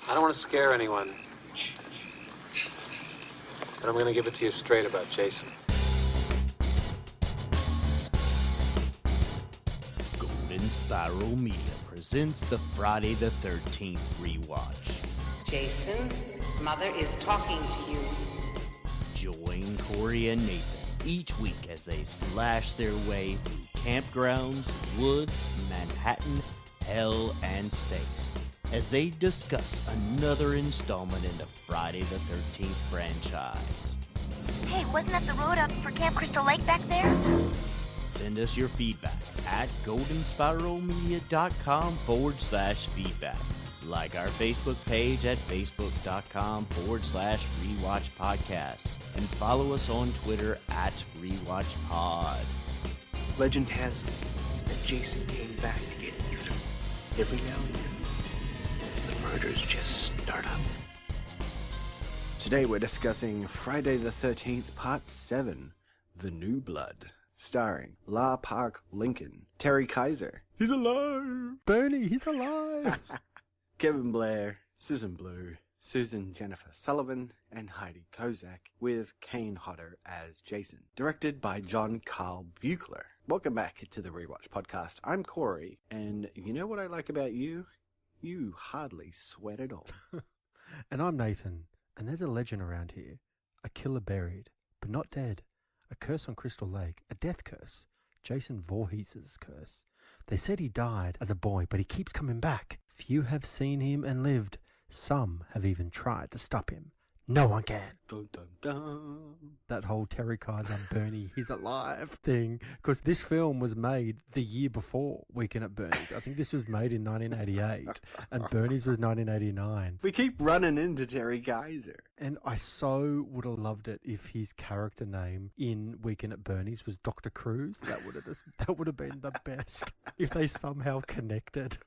I don't want to scare anyone, but I'm going to give it to you straight about Jason. Golden Spiral Media presents the Friday the 13th rewatch. Jason, Mother is talking to you. Join Cory and Nathan each week as they slash their way through campgrounds, woods, Manhattan, hell, and space as they discuss another installment in the Friday the 13th franchise. Hey, wasn't that the road up for Camp Crystal Lake back there? Send us your feedback at goldenspiralmedia.com/feedback. Like our Facebook page at facebook.com/rewatch podcast. And follow us on Twitter at rewatchpod. Legend has it that Jason came back to get even. Every now and then, the murders just start up. Today we're discussing Friday the 13th Part 7, The New Blood, starring La Park Lincoln, Terry Kaiser, he's alive, Bernie, he's alive, Kevin Blair, Susan Blue, Susan Jennifer Sullivan, and Heidi Kozak, with Kane Hodder as Jason. Directed by Jon Karl Buchla. Welcome back to the Rewatch podcast. I'm Cory, and you know what I like about you? You hardly sweat at all. And I'm Nathan, and there's a legend around here. A killer buried, but not dead. A curse on Crystal Lake, a death curse. Jason Voorhees' curse. They said he died as a boy, but he keeps coming back. Few have seen him and lived. Some have even tried to stop him. No one can. Dun, dun, dun. That whole Terry Kaiser Bernie, he's alive thing. Because this film was made the year before Weekend at Bernie's. I think this was made in 1988 and Bernie's was 1989. We keep running into Terry Kaiser. And I so would have loved it if his character name in Weekend at Bernie's was Dr. Cruz. That would have been the best. If they somehow connected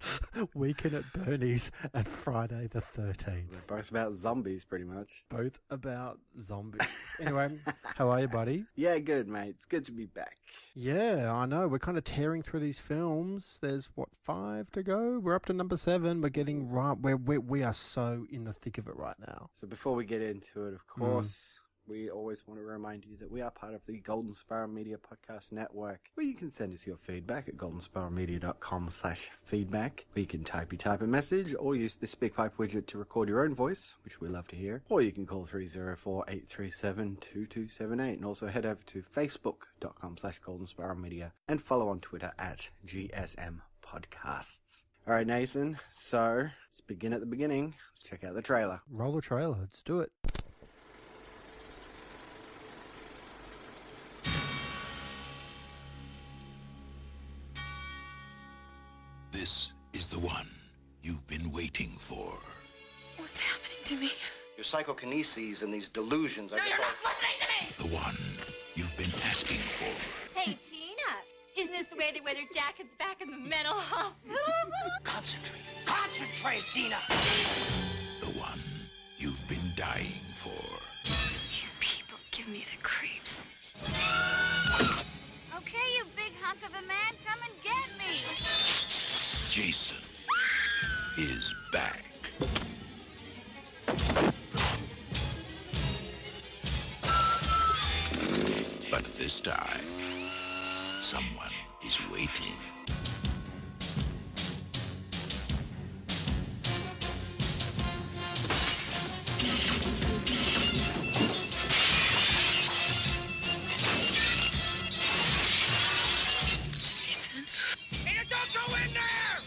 Weekend at Bernie's and Friday the 13th. They're both about zombies, pretty much. Both about zombies. Anyway, how are you, buddy? Yeah, good, mate. It's good to be back. Yeah, I know. We're kind of tearing through these films. There's, 5 to go? We're up to number 7. We're getting right. We are so in the thick of it right now. So before we get into it, of course, we always want to remind you that we are part of the Golden Spiral Media Podcast Network, where you can send us your feedback at goldenspiralmedia.com/feedback, where you can type a message or use the SpeakPipe widget to record your own voice, which we love to hear, or you can call 304-837-2278, and also head over to facebook.com/goldenspiralmedia and follow on Twitter at GSM Podcasts. All right, Nathan, so let's begin at the beginning. Let's check out the trailer. Roll the trailer. Let's do it. This is the one you've been waiting for. What's happening to me? Your psychokineses and these delusions are... No, you're not listening to me! The one you've been asking for. Hey, Tina, isn't this the way they wear their jackets back in the mental hospital? Concentrate, Tina! The one you've been dying for. You people give me the creeps. Okay, you big hunk of a man, come and get me. Jason is back. But this time, someone is waiting. Jason? Tina, don't go in there!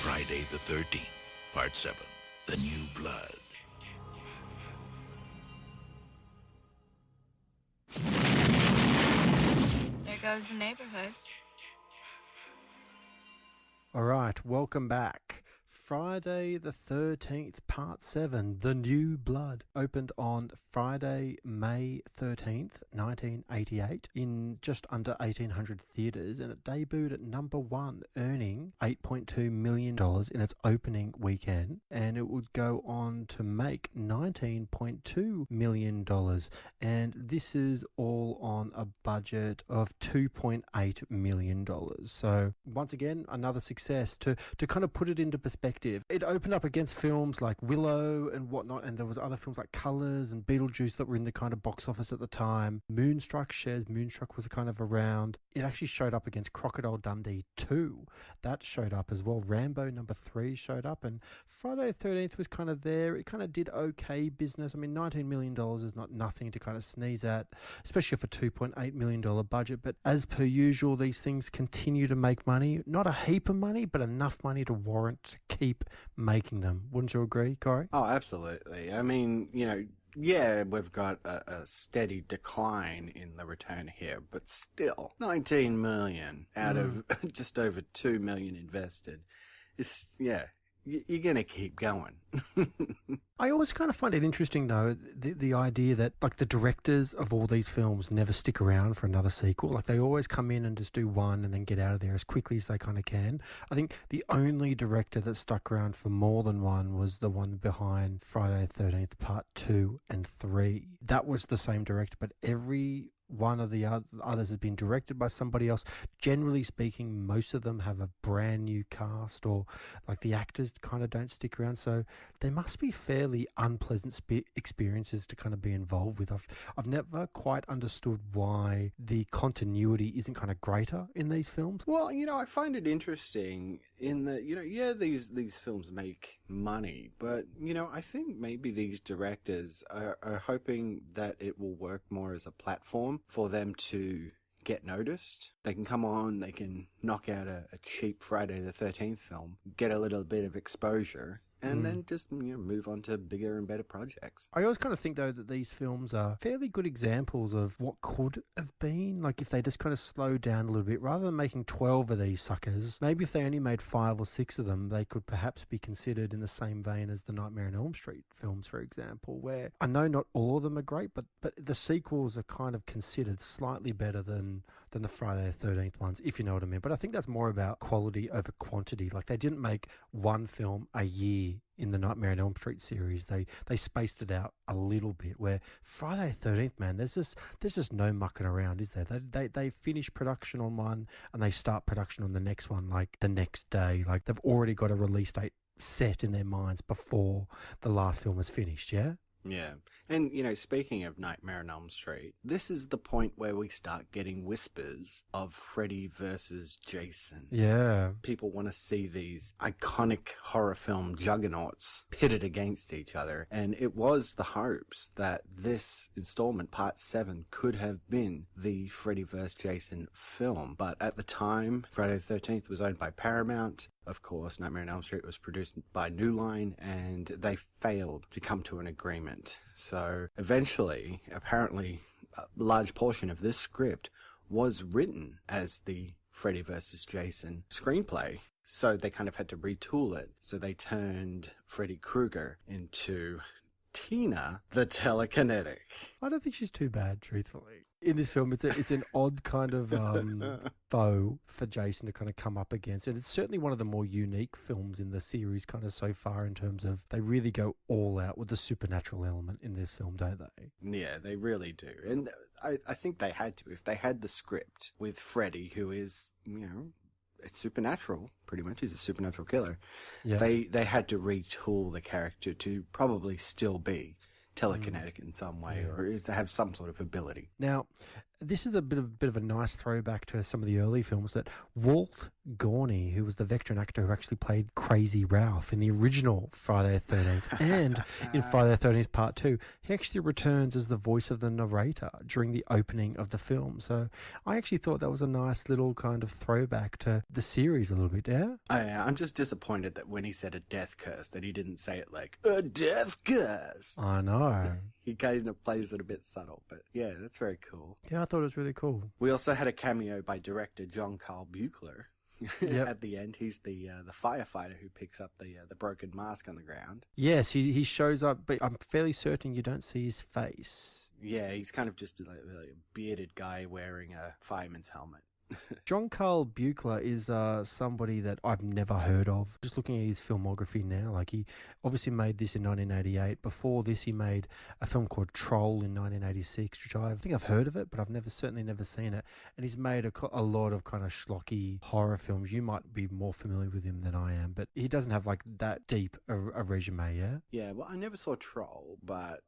Friday the 13th, Part 7, The New Blood. There goes the neighborhood. All right, welcome back. Friday the 13th, Part 7, The New Blood, opened on Friday, May 13th, 1988, in just under 1,800 theatres, and it debuted at number 1, earning $8.2 million in its opening weekend, and it would go on to make $19.2 million, and this is all on a budget of $2.8 million. So once again, another success. To kind of put it into perspective, it opened up against films like Willow and whatnot, and there was other films like Colours and Beetlejuice that were in the kind of box office at the time. Moonstruck was kind of around. It actually showed up against Crocodile Dundee 2. That showed up as well. Rambo number 3 showed up, and Friday the 13th was kind of there. It kind of did okay business. I mean, $19 million is not nothing to kind of sneeze at, especially for a $2.8 million budget. But as per usual, these things continue to make money. Not a heap of money, but enough money to warrant to keep making them. Wouldn't you agree, Corey? Oh, absolutely. I mean, yeah, we've got a steady decline in the return here, but still, 19 million out of just over 2 million invested. You're going to keep going. I always kind of find it interesting, though, the idea that, like, the directors of all these films never stick around for another sequel. Like, they always come in and just do one and then get out of there as quickly as they kind of can. I think the only director that stuck around for more than one was the one behind Friday the 13th, Part 2 and 3. That was the same director, but every one of the others has been directed by somebody else. Generally speaking, most of them have a brand new cast, or like the actors kind of don't stick around. So they must be fairly unpleasant experiences to kind of be involved with. I've never quite understood why the continuity isn't kind of greater in these films. Well, I find it interesting in that, these films make money, but, I think maybe these directors are hoping that it will work more as a platform for them to get noticed. They can come on, they can knock out a cheap Friday the 13th film, get a little bit of exposure, and then just move on to bigger and better projects. I always kind of think, though, that these films are fairly good examples of what could have been. Like, if they just kind of slowed down a little bit, rather than making 12 of these suckers, maybe if they only made 5 or 6 of them, they could perhaps be considered in the same vein as the Nightmare on Elm Street films, for example, where I know not all of them are great, but the sequels are kind of considered slightly better than the Friday the 13th ones, if you know what I mean. But I think that's more about quality over quantity. Like, they didn't make one film a year in the Nightmare on Elm Street series. They spaced it out a little bit, where Friday the 13th, man, there's just no mucking around, is there? They finish production on one and they start production on the next one, like the next day. Like, they've already got a release date set in their minds before the last film is finished, yeah? Yeah. And, speaking of Nightmare on Elm Street, this is the point where we start getting whispers of Freddy versus Jason. Yeah. People want to see these iconic horror film juggernauts pitted against each other. And it was the hopes that this installment, Part 7, could have been the Freddy vs. Jason film. But at the time, Friday the 13th was owned by Paramount. Of course, Nightmare on Elm Street was produced by New Line, and they failed to come to an agreement. So eventually, apparently, a large portion of this script was written as the Freddy vs. Jason screenplay. So they kind of had to retool it. So they turned Freddy Krueger into Tina the Telekinetic. I don't think she's too bad, truthfully. In this film, it's an odd kind of foe for Jason to kind of come up against. And it's certainly one of the more unique films in the series kind of so far, in terms of they really go all out with the supernatural element in this film, don't they? Yeah, they really do. And I think they had to. If they had the script with Freddy, who is, it's supernatural, pretty much. He's a supernatural killer. Yeah. They had to retool the character to probably still be telekinetic in some way, or to have some sort of ability. Now, this is a bit of a nice throwback to some of the early films, that Walt Gorney, who was the veteran actor who actually played Crazy Ralph in the original Friday the 13th and in Friday the 13th Part 2, he actually returns as the voice of the narrator during the opening of the film. So I actually thought that was a nice little kind of throwback to the series a little bit, yeah? I'm just disappointed that when he said a death curse, that he didn't say it like, a death curse. I know. He kind of plays it a bit subtle, but yeah, that's very cool. Yeah, I thought it was really cool. We also had a cameo by director Jon Karl Buchla. At the end, he's the firefighter who picks up the broken mask on the ground. Yes, he shows up, but I'm fairly certain you don't see his face. Yeah, he's kind of just a bearded guy wearing a fireman's helmet. Jon Karl Buchla is somebody that I've never heard of. Just looking at his filmography now, like he obviously made this in 1988. Before this, he made a film called Troll in 1986, which I think I've heard of it, but I've certainly never seen it. And he's made a lot of kind of schlocky horror films. You might be more familiar with him than I am, but he doesn't have like that deep a resume, yeah? Yeah, well, I never saw Troll, but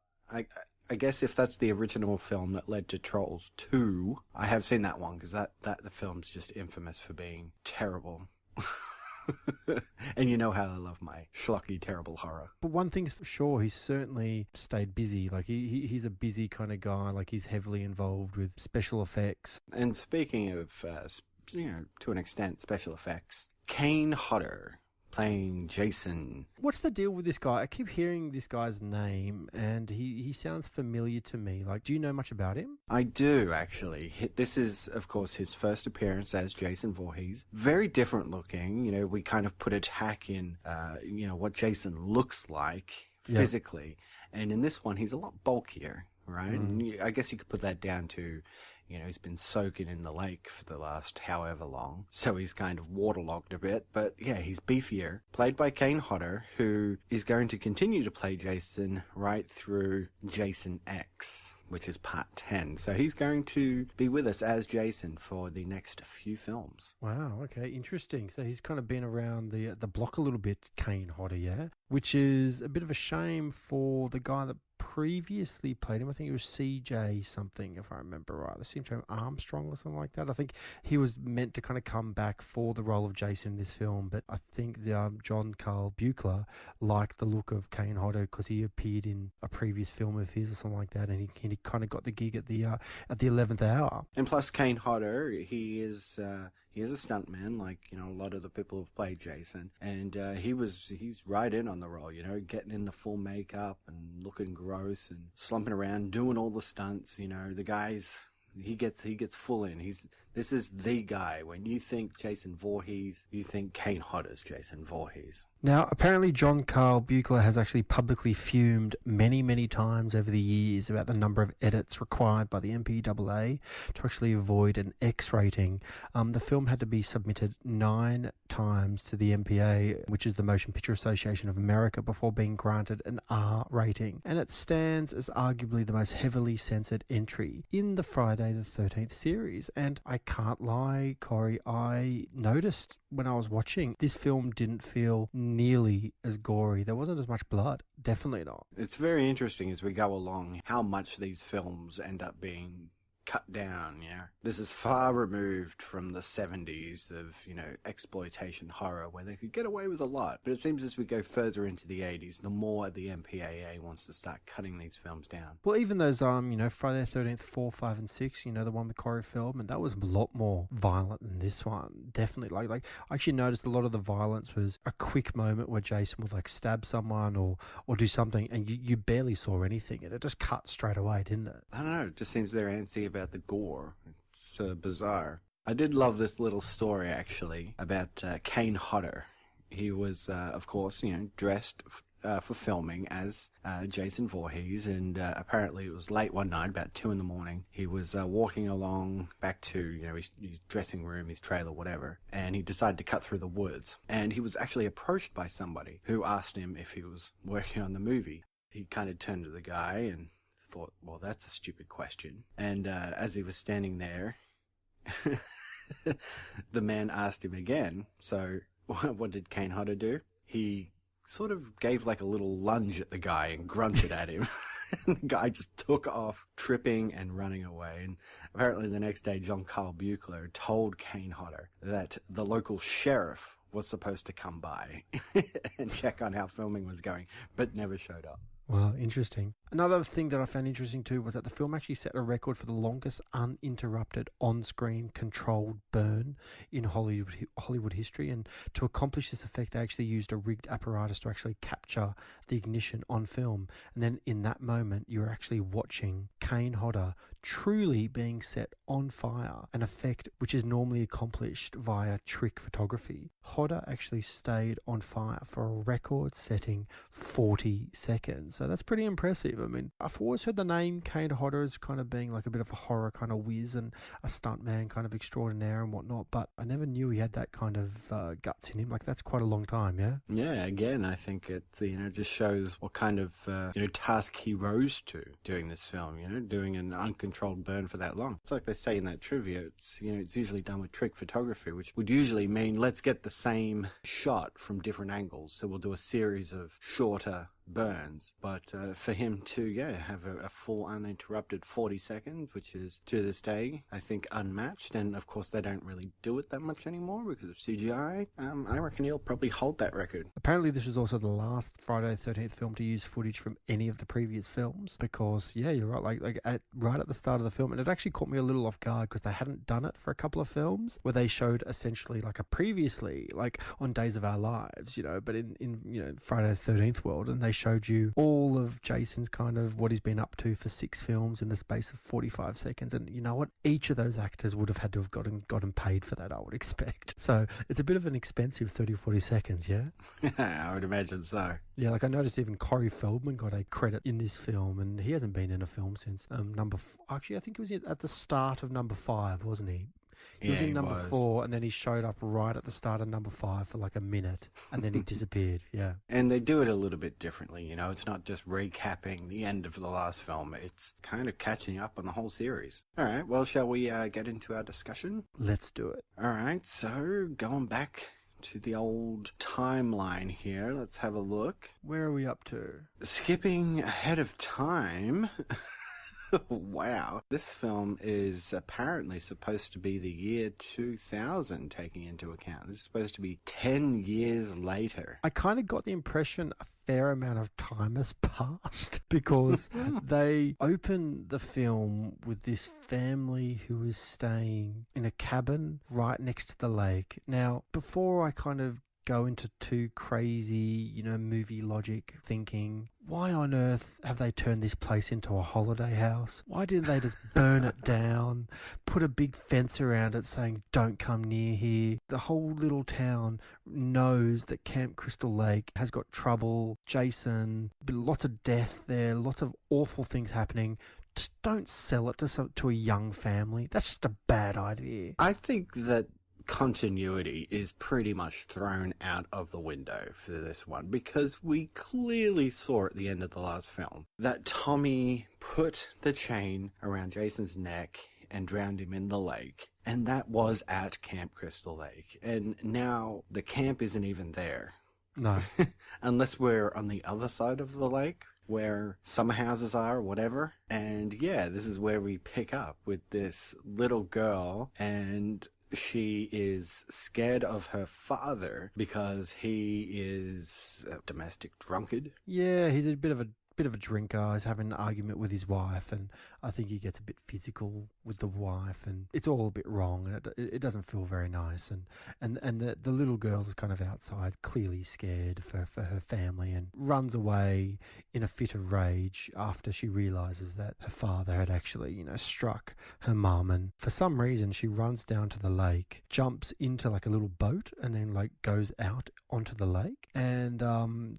I guess if that's the original film that led to Trolls 2, I have seen that one, because the film's just infamous for being terrible. And you know how I love my schlocky, terrible horror. But one thing's for sure, he's certainly stayed busy. Like, he's a busy kind of guy. Like, he's heavily involved with special effects. And speaking of, to an extent, special effects, Kane Hodder playing Jason. What's the deal with this guy? I keep hearing this guy's name, and he sounds familiar to me. Like, do you know much about him? I do, actually. This is, of course, his first appearance as Jason Voorhees. Very different looking. You know, we kind of put a tack in, what Jason looks like physically. And in this one, he's a lot bulkier, right? And I guess you could put that down to, he's been soaking in the lake for the last however long, so he's kind of waterlogged a bit. But yeah, he's beefier. Played by Kane Hodder, who is going to continue to play Jason right through Jason X, which is part 10. So he's going to be with us as Jason for the next few films. Wow, okay, interesting. So he's kind of been around the block a little bit, Kane Hodder, yeah? Which is a bit of a shame for the guy that previously played him. I think it was CJ something, if I remember right. They seemed to have Armstrong or something like that. I think he was meant to kind of come back for the role of Jason in this film, but I think Jon Karl Buchla liked the look of Kane Hodder because he appeared in a previous film of his or something like that, and he kind of got the gig at the 11th hour. And plus, Kane Hodder, he is a stuntman, like a lot of the people who've played Jason, and he's right in on the role. Getting in the full makeup and looking gross and slumping around, doing all the stunts. The guys. He gets full in. This is the guy. When you think Jason Voorhees, you think Kane Hodder's Jason Voorhees. Now, apparently Jon Karl Buchla has actually publicly fumed many, many times over the years about the number of edits required by the MPAA to actually avoid an X rating. The film had to be submitted 9 times to the MPA, which is the Motion Picture Association of America, before being granted an R rating. And it stands as arguably the most heavily censored entry in the Friday the 13th series. And I can't lie, Corey, I noticed when I was watching, this film didn't feel nearly as gory. There wasn't as much blood. Definitely not. It's very interesting as we go along how much these films end up being cut down, yeah. This is far removed from the 70s of, exploitation horror where they could get away with a lot. But it seems as we go further into the 80s, the more the MPAA wants to start cutting these films down. Well, even those, Friday the 13th, 4, 5, and 6, the one with Corey Feldman, that was a lot more violent than this one. Definitely. Like I actually noticed a lot of the violence was a quick moment where Jason would stab someone or do something, and you barely saw anything, and it just cut straight away, didn't it? I don't know. It just seems they're antsy about the gore. It's bizarre. I did love this little story, actually, about Kane Hodder. He was, of course, dressed for filming as Jason Voorhees, and apparently it was late one night, about 2 a.m. He was walking along back to, his dressing room, his trailer, whatever, and he decided to cut through the woods. And he was actually approached by somebody who asked him if he was working on the movie. He kind of turned to the guy and thought, well, that's a stupid question. And as he was standing there, the man asked him again. So what did Kane Hodder do? He sort of gave a little lunge at the guy and grunted at him. And the guy just took off, tripping and running away. And apparently the next day, Jon Karl Buchla told Kane Hodder that the local sheriff was supposed to come by and check on how filming was going, but never showed up. Wow, interesting. Another thing that I found interesting too was that the film actually set a record for the longest uninterrupted on-screen controlled burn in Hollywood history. And to accomplish this effect, they actually used a rigged apparatus to actually capture the ignition on film. And then in that moment, you're actually watching Kane Hodder truly being set on fire, an effect which is normally accomplished via trick photography. Hodder actually stayed on fire for a record-setting 40 seconds. So that's pretty impressive. I mean, I've always heard the name Kane Hodder as kind of being like a bit of a horror kind of whiz and a stuntman kind of extraordinaire and whatnot, but I never knew he had that kind of guts in him. Like, that's quite a long time, yeah? Yeah, again, I think it, just shows what kind of, task he rose to doing this film, doing an uncontrolled burn for that long. It's like they say in that trivia, it's usually done with trick photography, which would usually mean let's get the same shot from different angles. So we'll do a series of shorter burns, but for him to have a full uninterrupted 40 seconds, which is to this day I think unmatched, and of course they don't really do it that much anymore because of CGI. I reckon he'll probably hold that record. Apparently this is also the last Friday the 13th film to use footage from any of the previous films, because you're right, right at the start of the film, and it actually caught me a little off guard because they hadn't done it for a couple of films where they showed essentially like a previously, like on Days of Our Lives, but in Friday the 13th world, and they showed you all of Jason's kind of what he's been up to for 6 films in the space of 45 seconds. And you know what? Each of those actors would have had to have gotten paid for that, I would expect. So it's a bit of an expensive 30 or 40 seconds, yeah? I would imagine so. Yeah, like I noticed even Corey Feldman got a credit in this film, and he hasn't been in a film since actually, I think it was at the start of number 5, wasn't he? He was in number 4, and then he showed up right at the start of number 5 for like a minute, and then he disappeared, yeah. And they do it a little bit differently, it's not just recapping the end of the last film, it's kind of catching up on the whole series. Alright, well, shall we get into our discussion? Let's do it. Alright, so going back to the old timeline here, let's have a look. Where are we up to? Skipping ahead of time... Wow. This film is apparently supposed to be the year 2000, taking into account. This is supposed to be 10 years later. I kind of got the impression a fair amount of time has passed because they open the film with this family who is staying in a cabin right next to the lake. Now, before I kind of go into too crazy, movie logic thinking, why on earth have they turned this place into a holiday house? Why didn't they just burn it down, put a big fence around it saying, don't come near here? The whole little town knows that Camp Crystal Lake has got trouble, Jason, lots of death there, lots of awful things happening. Just don't sell it to a young family. That's just a bad idea. I think that continuity is pretty much thrown out of the window for this one, because we clearly saw at the end of the last film that Tommy put the chain around Jason's neck and drowned him in the lake, and that was at Camp Crystal Lake, and now the camp isn't even there. No. Unless we're on the other side of the lake where summer houses are or whatever. And this is where we pick up with this little girl, and she is scared of her father because he is a domestic drunkard. Yeah, he's a bit of a drinker. He's having an argument with his wife, and I think he gets a bit physical with the wife, and it's all a bit wrong, and it doesn't feel very nice. And the little girl is kind of outside, clearly scared for her family, and runs away in a fit of rage after she realizes that her father had actually, struck her mum. And for some reason, she runs down to the lake, jumps into like a little boat, and then like goes out onto the lake. And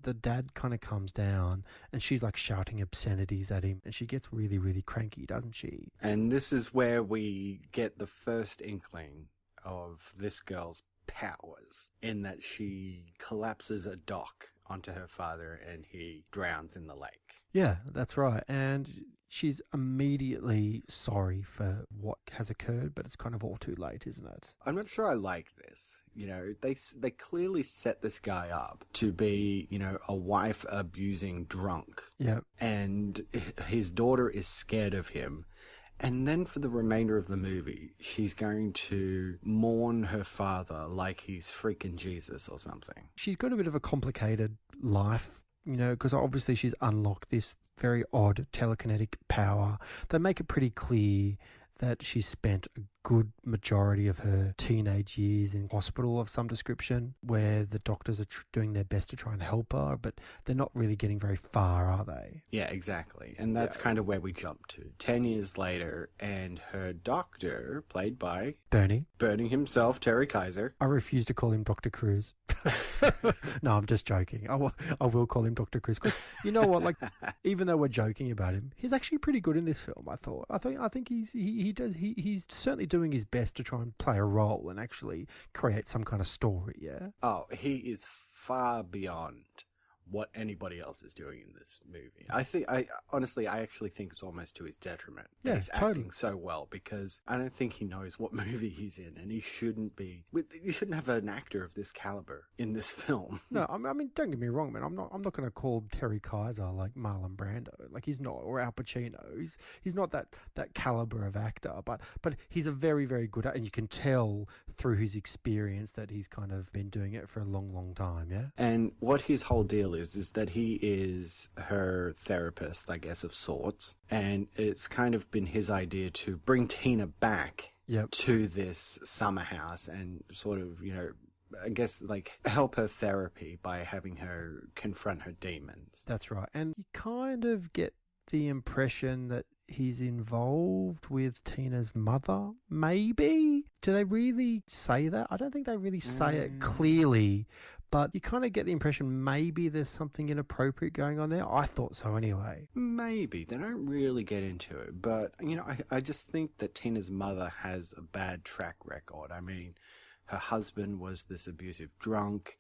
the dad kind of comes down, and she's like shouting obscenities at him, and she gets really, really cranky, doesn't she? And this is where we get the first inkling of this girl's powers, in that she collapses a dock onto her father and he drowns in the lake. Yeah, that's right. And she's immediately sorry for what has occurred, but it's kind of all too late, isn't it? I'm not sure I like this. They clearly set this guy up to be, a wife abusing drunk. Yeah. And his daughter is scared of him. And then for the remainder of the movie, she's going to mourn her father like he's freaking Jesus or something. She's got a bit of a complicated life, because obviously she's unlocked this very odd telekinetic power. They make it pretty clear that she spent a good majority of her teenage years in hospital of some description, where the doctors are doing their best to try and help her, but they're not really getting very far, are they? Yeah, exactly. And that's kind of where we jump to. 10 years later, and her doctor, played by... Bernie himself, Terry Kaiser. I refuse to call him Dr. Cruz. No, I'm just joking. I will call him Dr. Cruz. 'Cause you know what? Like, even though we're joking about him, he's actually pretty good in this film. I think he's certainly doing his best to try and play a role and actually create some kind of story. Yeah. Oh, he is far beyond what anybody else is doing in this movie. I actually think it's almost to his detriment that Yeah, he's totally. acting so well, because I don't think he knows what movie he's in, and he shouldn't be. You shouldn't have an actor of this caliber in this film. No, I mean, don't get me wrong, man. I'm not going to call Terry Kaiser like Marlon Brando. Like, he's not, or Al Pacino. He's not that caliber of actor. But he's a very, very good actor, and you can tell through his experience that he's kind of been doing it for a long, long time. Yeah. And what his whole deal is that he is her therapist, I guess, of sorts, and it's kind of been his idea to bring Tina back to this summer house and sort of, you know, I guess, like, help her therapy by having her confront her demons. That's right. And you kind of get the impression that he's involved with Tina's mother, maybe? Do they really say that? I don't think they really say it clearly, but you kind of get the impression maybe there's something inappropriate going on there. I thought so anyway. Maybe. They don't really get into it, but, you know, I just think that Tina's mother has a bad track record. I mean, her husband was this abusive drunk.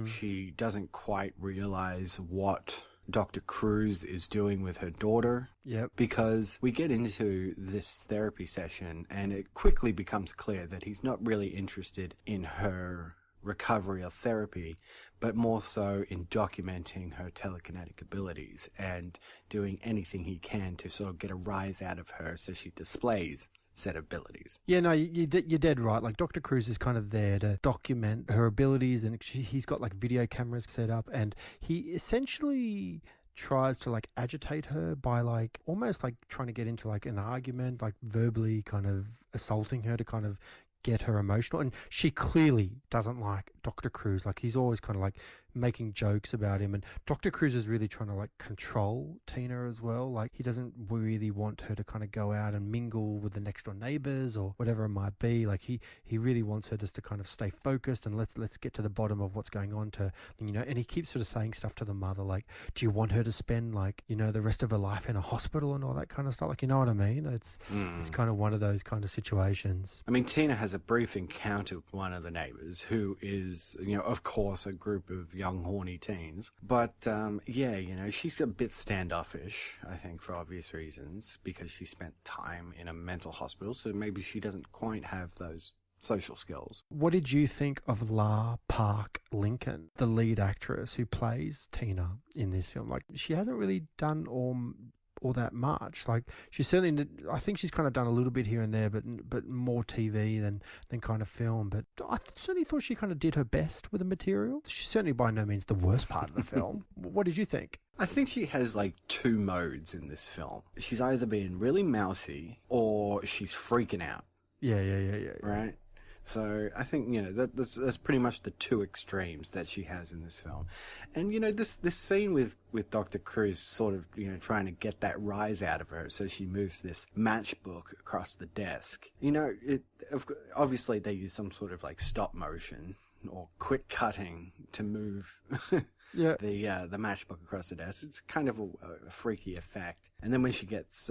She doesn't quite realize what Dr. Cruz is doing with her daughter. Yep. Because we get into this therapy session and it quickly becomes clear that he's not really interested in her recovery or therapy, but more so in documenting her telekinetic abilities and doing anything he can to sort of get a rise out of her so she displays said abilities. Yeah, no, you're dead right. Like, Dr. Cruz is kind of there to document her abilities, and he's got like video cameras set up, and he essentially tries to like agitate her by like almost like trying to get into like an argument, like verbally kind of assaulting her to kind of get her emotional. And she clearly doesn't like Dr. Cruz. Like, he's always kind of like making jokes about him, and Dr. Cruz is really trying to like control Tina as well. Like, he doesn't really want her to kind of go out and mingle with the next door neighbors or whatever it might be. Like, he really wants her just to kind of stay focused and let's get to the bottom of what's going on, to, you know. And he keeps sort of saying stuff to the mother like, do you want her to spend like, you know, the rest of her life in a hospital and all that kind of stuff? Like, you know what I mean? It's kind of one of those kind of situations. I mean, Tina has a brief encounter with one of the neighbors, who is, you know, of course, a group of young horny teens. But yeah, you know, she's a bit standoffish, I think, for obvious reasons, because she spent time in a mental hospital, so maybe she doesn't quite have those social skills. What did you think of La Park Lincoln, the lead actress who plays Tina in this film? Like, she hasn't really done all that much. Like, she certainly, I think she's kind of done a little bit here and there, but more TV than kind of film. But I certainly thought she kind of did her best with the material. She's certainly by no means the worst part of the film. What did you think? I think she has like two modes in this film. She's either being really mousy or she's freaking out. Yeah. Right? So I think, you know, that's pretty much the two extremes that she has in this film. And, you know, this scene with Dr. Cruz sort of, you know, trying to get that rise out of her, so she moves this matchbook across the desk. You know, obviously they use some sort of like stop motion or quick cutting to move the matchbook across the desk. It's kind of a freaky effect. And then when she gets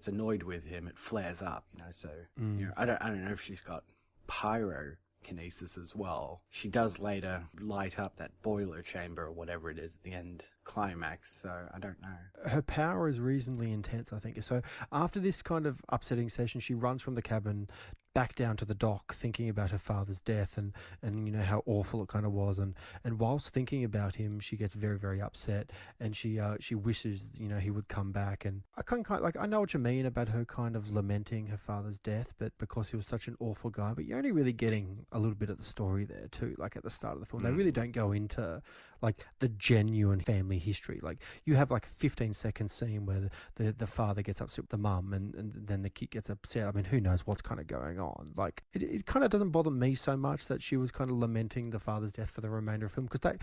annoyed with him, it flares up, you know. So you know, I don't know if she's got pyrokinesis as well. She does later light up that boiler chamber or whatever it is at the end climax, so I don't know. Her power is reasonably intense, I think. So after this kind of upsetting session, she runs from the cabin back down to the dock thinking about her father's death and you know how awful it kind of was, and whilst thinking about him she gets very, very upset, and she wishes, you know, he would come back. And I know what you mean about her kind of lamenting her father's death, but because he was such an awful guy. But you're only really getting a little bit of the story there too, like at the start of the film. They really don't go into like the genuine family history. Like you have like a 15-second scene where the father gets upset with the mum, and then the kid gets upset. I mean, who knows what's kind of going on. Like it kind of doesn't bother me so much that she was kind of lamenting the father's death for the remainder of the film, because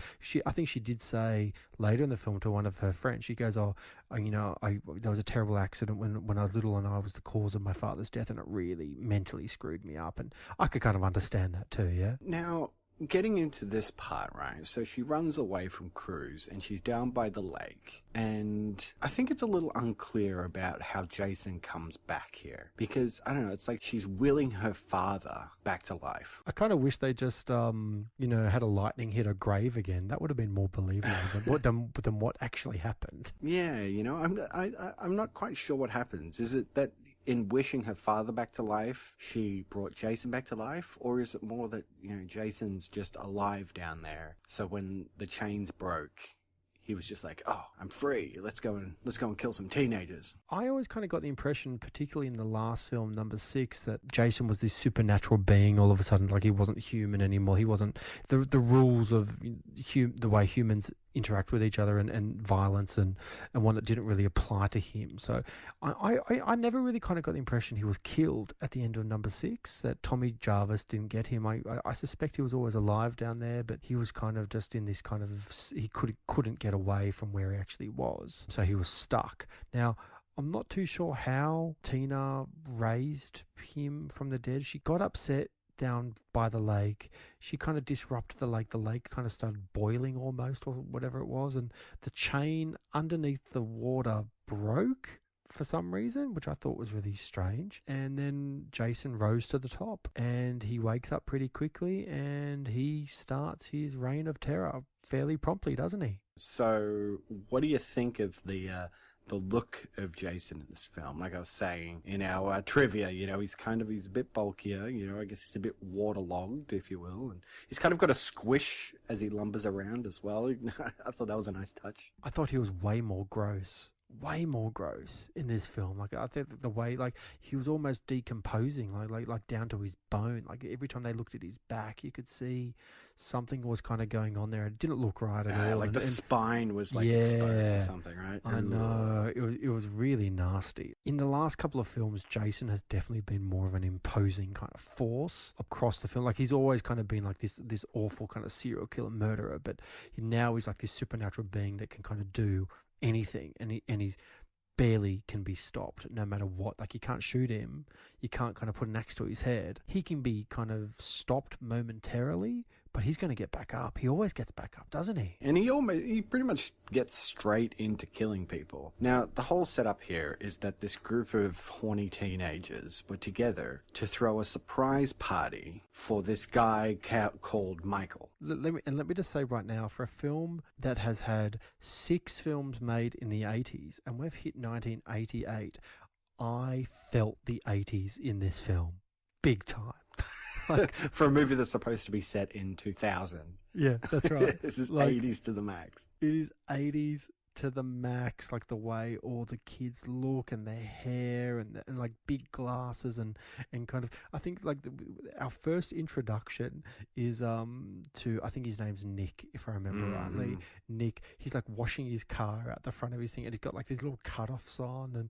I think she did say later in the film to one of her friends, she goes, you know, there was a terrible accident when I was little, and I was the cause of my father's death, and it really mentally screwed me up. And I could kind of understand that too, yeah. Now, getting into this part, right, so she runs away from Cruz and she's down by the lake, and I think it's a little unclear about how Jason comes back here, because I don't know, it's like she's willing her father back to life. I kind of wish they just you know, had a lightning hit a grave again. That would have been more believable than what actually happened. Yeah, you know, I'm not quite sure what happens. Is it that in wishing her father back to life, she brought Jason back to life? Or is it more that, you know, Jason's just alive down there, so when the chains broke, he was just like, oh, I'm free. Let's go and kill some teenagers. I always kind of got the impression, particularly in the last film, number 6, that Jason was this supernatural being all of a sudden. Like he wasn't human anymore. He wasn't the rules of the way humans interact with each other and violence and one that didn't really apply to him. So I never really kind of got the impression he was killed at the end of number 6, that Tommy Jarvis didn't get him. I suspect he was always alive down there, but he was kind of just in this kind of, he couldn't get away from where he actually was. So he was stuck. Now, I'm not too sure how Tina raised him from the dead. She got upset down by the lake. She kind of disrupted the lake. The lake kind of started boiling almost, or whatever it was, and the chain underneath the water broke for some reason, which I thought was really strange. And then Jason rose to the top, and he wakes up pretty quickly, and he starts his reign of terror fairly promptly, doesn't he? So what do you think of the look of Jason in this film? Like I was saying in our trivia, you know, he's a bit bulkier, you know, I guess he's a bit waterlogged, if you will, and he's kind of got a squish as he lumbers around as well. I thought that was a nice touch. I thought he was way more gross in this film. Like I think the way, like, he was almost decomposing, like down to his bone. Like every time they looked at his back, you could see something was kind of going on there. It didn't look right at all. Like the spine was like exposed or something, right? I know. It was really nasty. In the last couple of films, Jason has definitely been more of an imposing kind of force across the film. Like he's always kind of been like this awful kind of serial killer murderer, but now he's like this supernatural being that can kind of do anything, and he's barely can be stopped no matter what. Like you can't shoot him, you can't kind of put an axe to his head. He can be kind of stopped momentarily, but he's going to get back up. He always gets back up, doesn't he? And he pretty much gets straight into killing people. Now, the whole setup here is that this group of horny teenagers were together to throw a surprise party for this guy called Michael. Let me just say right now, for a film that has had 6 films made in the 80s, and we've hit 1988, I felt the 80s in this film. Big time. Like, for a movie that's supposed to be set in 2000. Yeah, that's right. This is like, 80s to the max. It is 80s to the max, like the way all the kids look and their hair and like big glasses and kind of, I think like our first introduction is to, I think his name's Nick, if I remember rightly. Nick, he's like washing his car out the front of his thing, and he's got like these little cut-offs on, and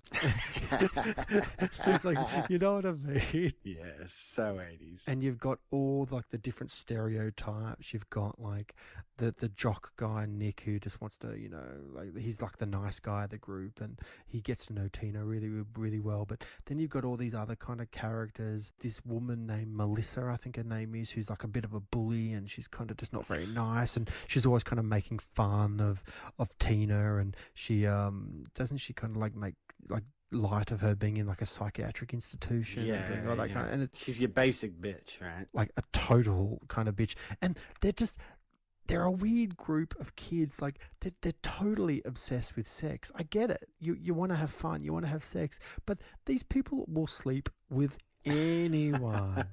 like, you know what I mean? Yes, so 80s. And you've got all like the different stereotypes. You've got like the jock guy Nick, who just wants to, you know, like he's like the nice guy of the group, and he gets to know Tina really, really well. But then you've got all these other kind of characters. This woman named Melissa, I think her name is, who's like a bit of a bully, and she's kind of just not very nice, and she's always kind of making fun of Tina, and she doesn't she kind of like make like light of her being in like a psychiatric institution, and doing all that kind of, and she's your basic bitch, right? Like a total kind of bitch. And they're a weird group of kids. Like they're totally obsessed with sex. I get it. You want to have fun, you want to have sex, but these people will sleep with anyone.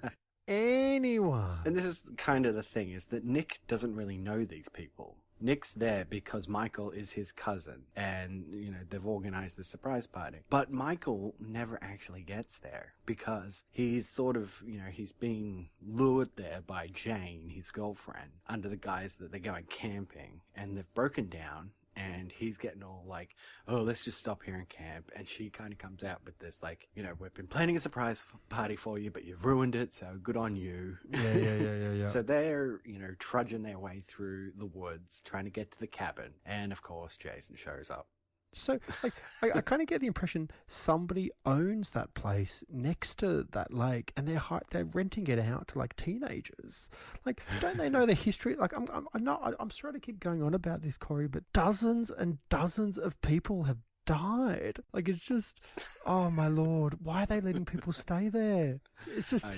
Anyone. And this is kind of the thing, is that Nick doesn't really know these people. Nick's there because Michael is his cousin and, you know, they've organized the surprise party. But Michael never actually gets there because he's sort of, you know, he's being lured there by Jane, his girlfriend, under the guise that they're going camping, and they've broken down. And he's getting all like, oh, let's just stop here and camp. And she kind of comes out with this, like, you know, we've been planning a surprise party for you, but you've ruined it, so good on you. Yeah. So they're, you know, trudging their way through the woods, trying to get to the cabin. And, of course, Jason shows up. So, like, I kind of get the impression somebody owns that place next to that lake, and they're renting it out to like teenagers. Like, don't they know the history? Like, I'm sorry to keep going on about this, Corey, but dozens and dozens of people have died. Like, it's just, oh my lord, why are they letting people stay there? It's just,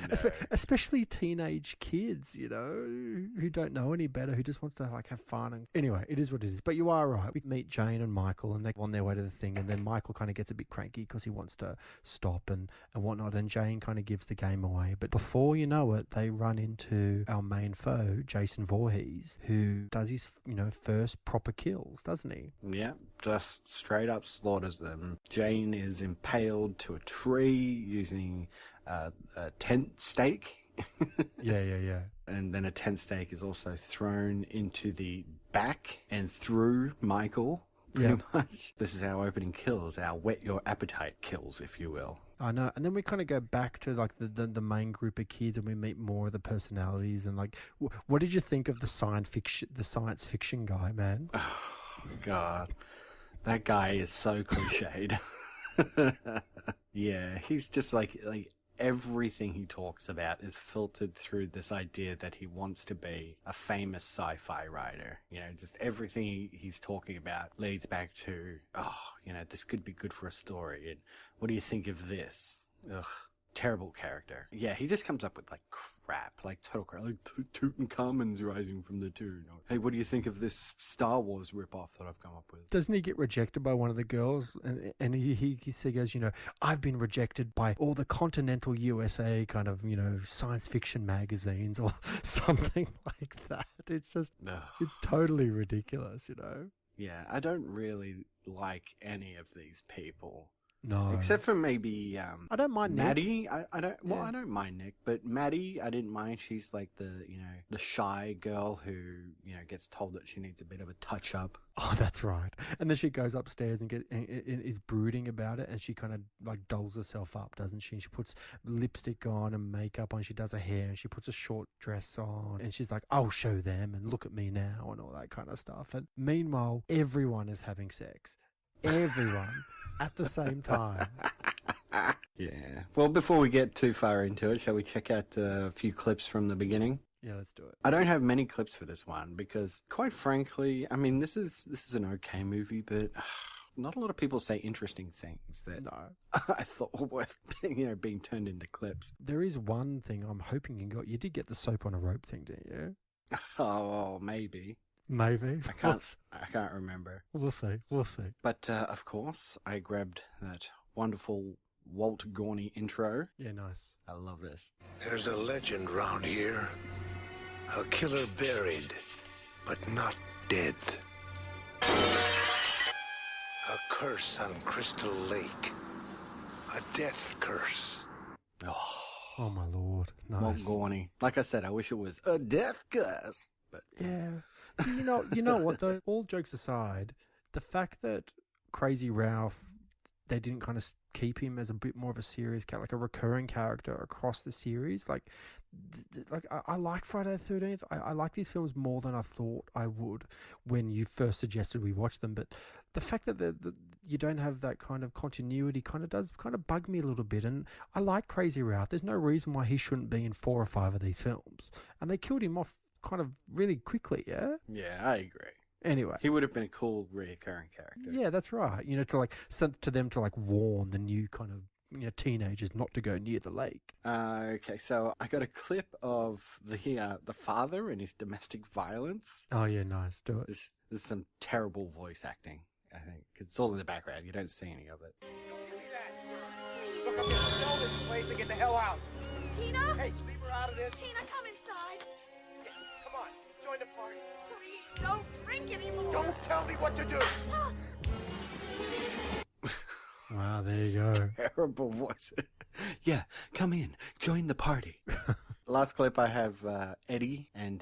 especially teenage kids, you know, who don't know any better, who just wants to like have fun. And anyway, it is what it is. But you are right. We meet Jane and Michael, and they're on their way to the thing, and then Michael kind of gets a bit cranky because he wants to stop and whatnot, and Jane kind of gives the game away. But before you know it, they run into our main foe, Jason Voorhees, who does his, you know, first proper kills, doesn't he? Yeah, just straight up slaughters them. Jane is impaled to a tree using a tent stake. Yeah. And then a tent stake is also thrown into the back and through Michael, pretty much. This is our opening kills, our whet your appetite kills, if you will. I know. And then we kind of go back to like the main group of kids, and we meet more of the personalities. And like, what did you think of the science fiction guy, man? Oh, God. That guy is so cliched. Yeah, he's just like everything he talks about is filtered through this idea that he wants to be a famous sci-fi writer. You know, just everything he's talking about leads back to, oh, you know, this could be good for a story. And what do you think of this? Ugh. Terrible character. Yeah, he just comes up with like crap, like total crap, like Tutankhamun's rising from the tomb. Hey, what do you think of this Star Wars ripoff that I've come up with? Doesn't he get rejected by one of the girls? And he goes, you know, I've been rejected by all the continental USA kind of, you know, science fiction magazines or something like that. It's just, it's totally ridiculous, you know? Yeah, I don't really like any of these people. No. Except for maybe I don't mind Maddie. I don't mind Nick, but Maddie I didn't mind. She's like the shy girl who, you know, gets told that she needs a bit of a touch up. Oh, that's right. And then she goes upstairs and is brooding about it, and she kind of like dolls herself up, doesn't she? And she puts lipstick on and makeup on. She does her hair, and she puts a short dress on, and she's like, "I'll show them," and look at me now, and all that kind of stuff. And meanwhile, everyone is having sex. Everyone. At the same time. Yeah. Well, before we get too far into it, shall we check out a few clips from the beginning? Yeah, let's do it. I don't have many clips for this one because, quite frankly, I mean, this is an okay movie, but not a lot of people say interesting things that I thought were worth, you know, being turned into clips. There is one thing I'm hoping you got. You did get the soap on a rope thing, didn't you? Oh, maybe. Maybe. I can't remember. We'll see. But, of course, I grabbed that wonderful Walt Gorney intro. Yeah, nice. I love this. There's a legend round here. A killer buried, but not dead. A curse on Crystal Lake. A death curse. Oh my lord. Nice. Walt Gorney. Like I said, I wish it was a death curse. But yeah. You know what though? All jokes aside, the fact that Crazy Ralph, they didn't kind of keep him as a bit more of a serious character, like a recurring character across the series. Like I like Friday the 13th. I like these films more than I thought I would when you first suggested we watch them. But the fact that you don't have that kind of continuity does bug me a little bit. And I like Crazy Ralph. There's no reason why he shouldn't be in 4 or 5 of these films. And they killed him off kind of really quickly, yeah? Yeah, I agree. Anyway. He would have been a cool reoccurring character. Yeah, that's right. You know, to them to warn the new kind of, you know, teenagers not to go near the lake. Okay, so I got a clip of the father and his domestic violence. Oh yeah, nice. Do it. There's some terrible voice acting, I think, because it's all in the background. You don't see any of it. Look, I'm gonna sell this place and get the hell go out. Tina? Hey, leave her out of this. Tina, come inside. Yeah, come on, join the party. Please, don't drink anymore. Don't tell me what to do. Wow, there you go. Terrible voice. Yeah, come in. Join the party. Last clip I have Eddie and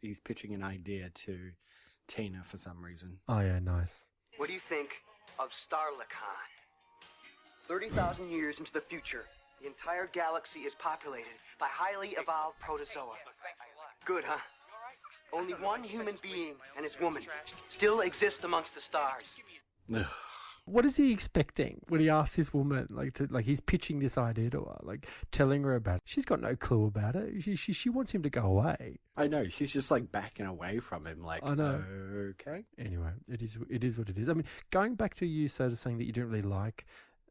he's pitching an idea to Tina for some reason. Oh, yeah, nice. What do you think of Starlacon? 30,000 years into the future, the entire galaxy is populated by highly evolved protozoa. Good, huh? Only one human being and his woman still exist amongst the stars. What is he expecting when he asks his woman, he's pitching this idea to her, telling her about it? She's got no clue about it. She wants him to go away. I know. She's just backing away from him. I know. Okay. Anyway, it is what it is. I mean, going back to you sort of saying that you didn't really like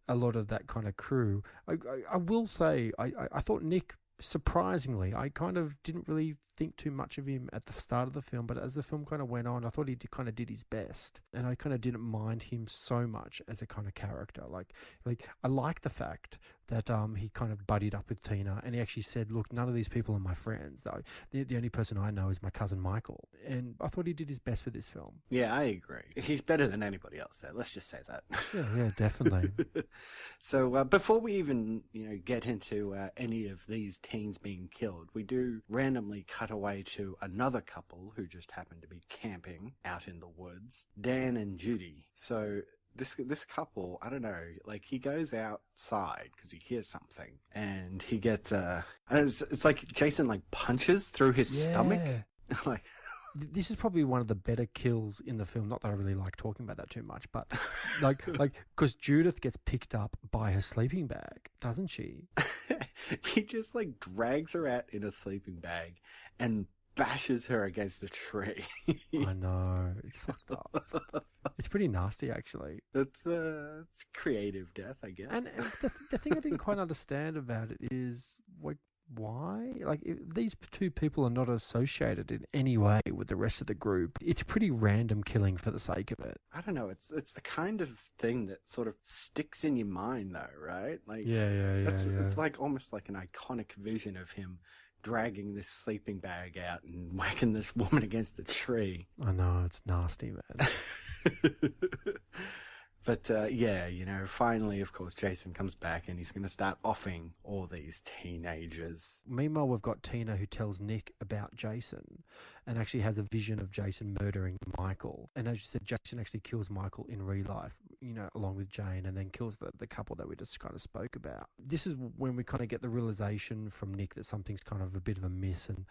a lot of that kind of crew, I will say I thought Nick, surprisingly, I kind of didn't really think too much of him at the start of the film, but as the film kind of went on, I thought he kind of did his best, and I kind of didn't mind him so much as a kind of character. I like the fact that he kind of buddied up with Tina, and he actually said, "Look, none of these people are my friends. Though the only person I know is my cousin Michael." And I thought he did his best for this film. Yeah, I agree. He's better than anybody else there. Let's just say that. Yeah, definitely. So before we even get into any of these teens being killed, we do randomly cut away to another couple who just happen to be camping out in the woods, Dan and Judy. So this couple, I don't know, he goes outside because he hears something, and he gets it's like Jason punches through his stomach. This is probably one of the better kills in the film. Not that I really like talking about that too much, but because Judith gets picked up by her sleeping bag, doesn't she? He just drags her out in a sleeping bag and bashes her against a tree. I know, it's fucked up. It's pretty nasty, actually. It's creative death, I guess. And the thing I didn't quite understand about it is why? If these two people are not associated in any way with the rest of the group, it's pretty random killing for the sake of it. I don't know. It's the kind of thing that sort of sticks in your mind, though, right? Yeah. It's almost like an iconic vision of him dragging this sleeping bag out and whacking this woman against the tree. I know, it's nasty, man. But, finally, of course, Jason comes back and he's going to start offing all these teenagers. Meanwhile, we've got Tina who tells Nick about Jason and actually has a vision of Jason murdering Michael. And as you said, Jason actually kills Michael in real life, along with Jane, and then kills the couple that we just kind of spoke about. This is when we kind of get the realization from Nick that something's kind of a bit of a miss and,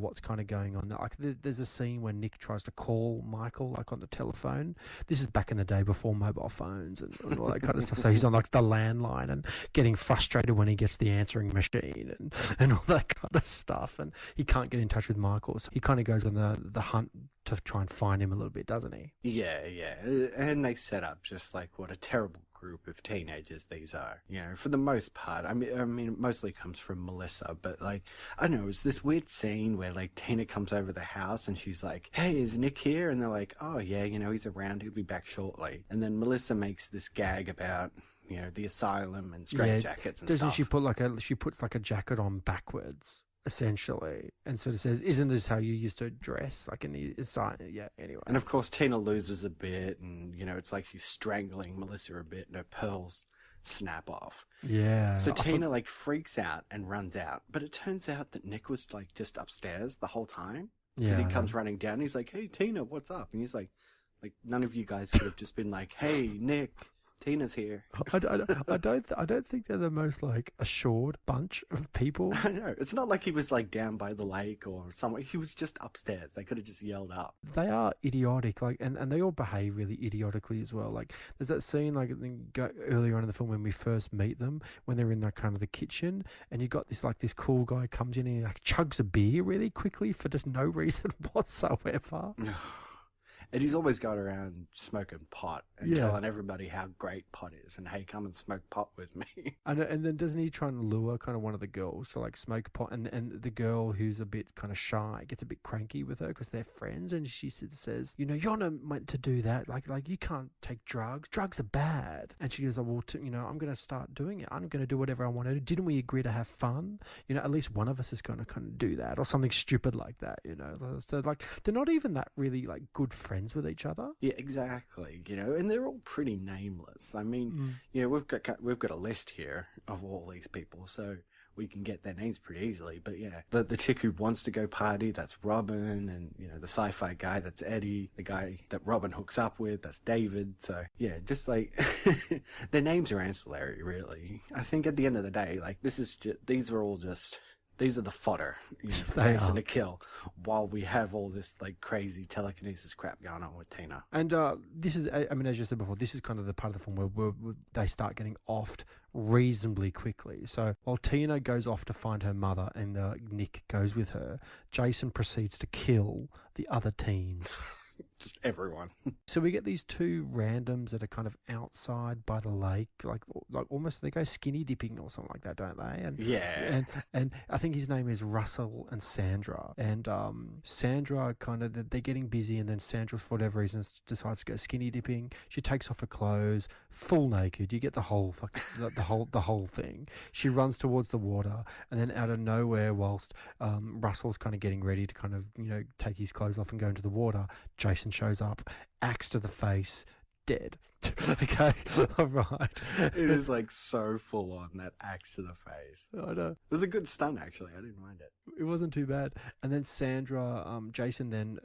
what's kind of going on. There's a scene where Nick tries to call Michael, on the telephone. This is back in the day before mobile phones and all that kind of stuff. So he's on the landline and getting frustrated when he gets the answering machine and all that kind of stuff. And he can't get in touch with Michael. So he kind of goes on the hunt to try and find him a little bit, doesn't he? Yeah. And they set up just what a terrible group of teenagers these are. For the most part. I mean, it mostly comes from Melissa, but I don't know, it's this weird scene where Tina comes over the house and she's like, "Hey, is Nick here?" And they're like, "Oh yeah, he's around, he'll be back shortly." And then Melissa makes this gag about the asylum and straitjackets and doesn't stuff. She puts a jacket on backwards, essentially, and sort of says, "Isn't this how you used to dress?" In the asylum. Yeah, anyway. And of course Tina loses a bit, and it's like she's strangling Melissa a bit and her pearls snap off. Yeah. So Tina freaks out and runs out, but it turns out that Nick was just upstairs the whole time, because he comes running down and he's like, "Hey Tina, what's up?" And he's like none of you guys could have just been like, "Hey Nick, Tina's here." I don't think they're the most assured bunch of people. I know. It's not like he was down by the lake or somewhere. He was just upstairs. They could have just yelled up. They are idiotic, and they all behave really idiotically as well. There's that scene earlier on in the film when we first meet them, when they're in the kitchen, and you got this cool guy comes in and he chugs a beer really quickly for just no reason whatsoever. And he's always going around smoking pot and telling everybody how great pot is and, hey, come and smoke pot with me. And then doesn't he try and lure kind of one of the girls to like smoke pot, and the girl who's a bit kind of shy gets a bit cranky with her because they're friends, and she says, you know, you're not meant to do that. Like you can't take drugs. Drugs are bad. And she goes, oh, well, you know, I'm going to start doing it. I'm going to do whatever I want to do. Didn't we agree to have fun? You know, at least one of us is going to kind of do that, or something stupid like that, you know. So like they're not even that really like good friends with each other. Yeah, exactly. You know, and they're all pretty nameless. I mean, you know, we've got a list here of all these people, so we can get their names pretty easily. But yeah, the chick who wants to go party, that's Robin, and you know, the sci-fi guy, that's Eddie, the guy that Robin hooks up with, that's David. So yeah, just like their names are ancillary, really. I think at the end of the day, like these are the fodder, you know, for Jason to kill, while we have all this like crazy telekinesis crap going on with Tina. And this is, I mean, as you said before, this is kind of the part of the film where they start getting offed reasonably quickly. So while Tina goes off to find her mother and Nick goes with her, Jason proceeds to kill the other teens. Just everyone. So we get these two randoms that are kind of outside by the lake, like almost they go skinny dipping or something like that, don't they? And yeah. And I think his name is Russell and Sandra. And Sandra kind of they're getting busy, and then Sandra for whatever reason decides to go skinny dipping. She takes off her clothes, full naked. You get the whole the whole thing. She runs towards the water, and then out of nowhere, whilst Russell's kind of getting ready to kind of, you know, take his clothes off and go into the water, Jason shows up, axe to the face, dead. Okay, all right. It is like so full on, that axe to the face. I know. It was a good stunt, actually. I didn't mind it. It wasn't too bad. And then Jason then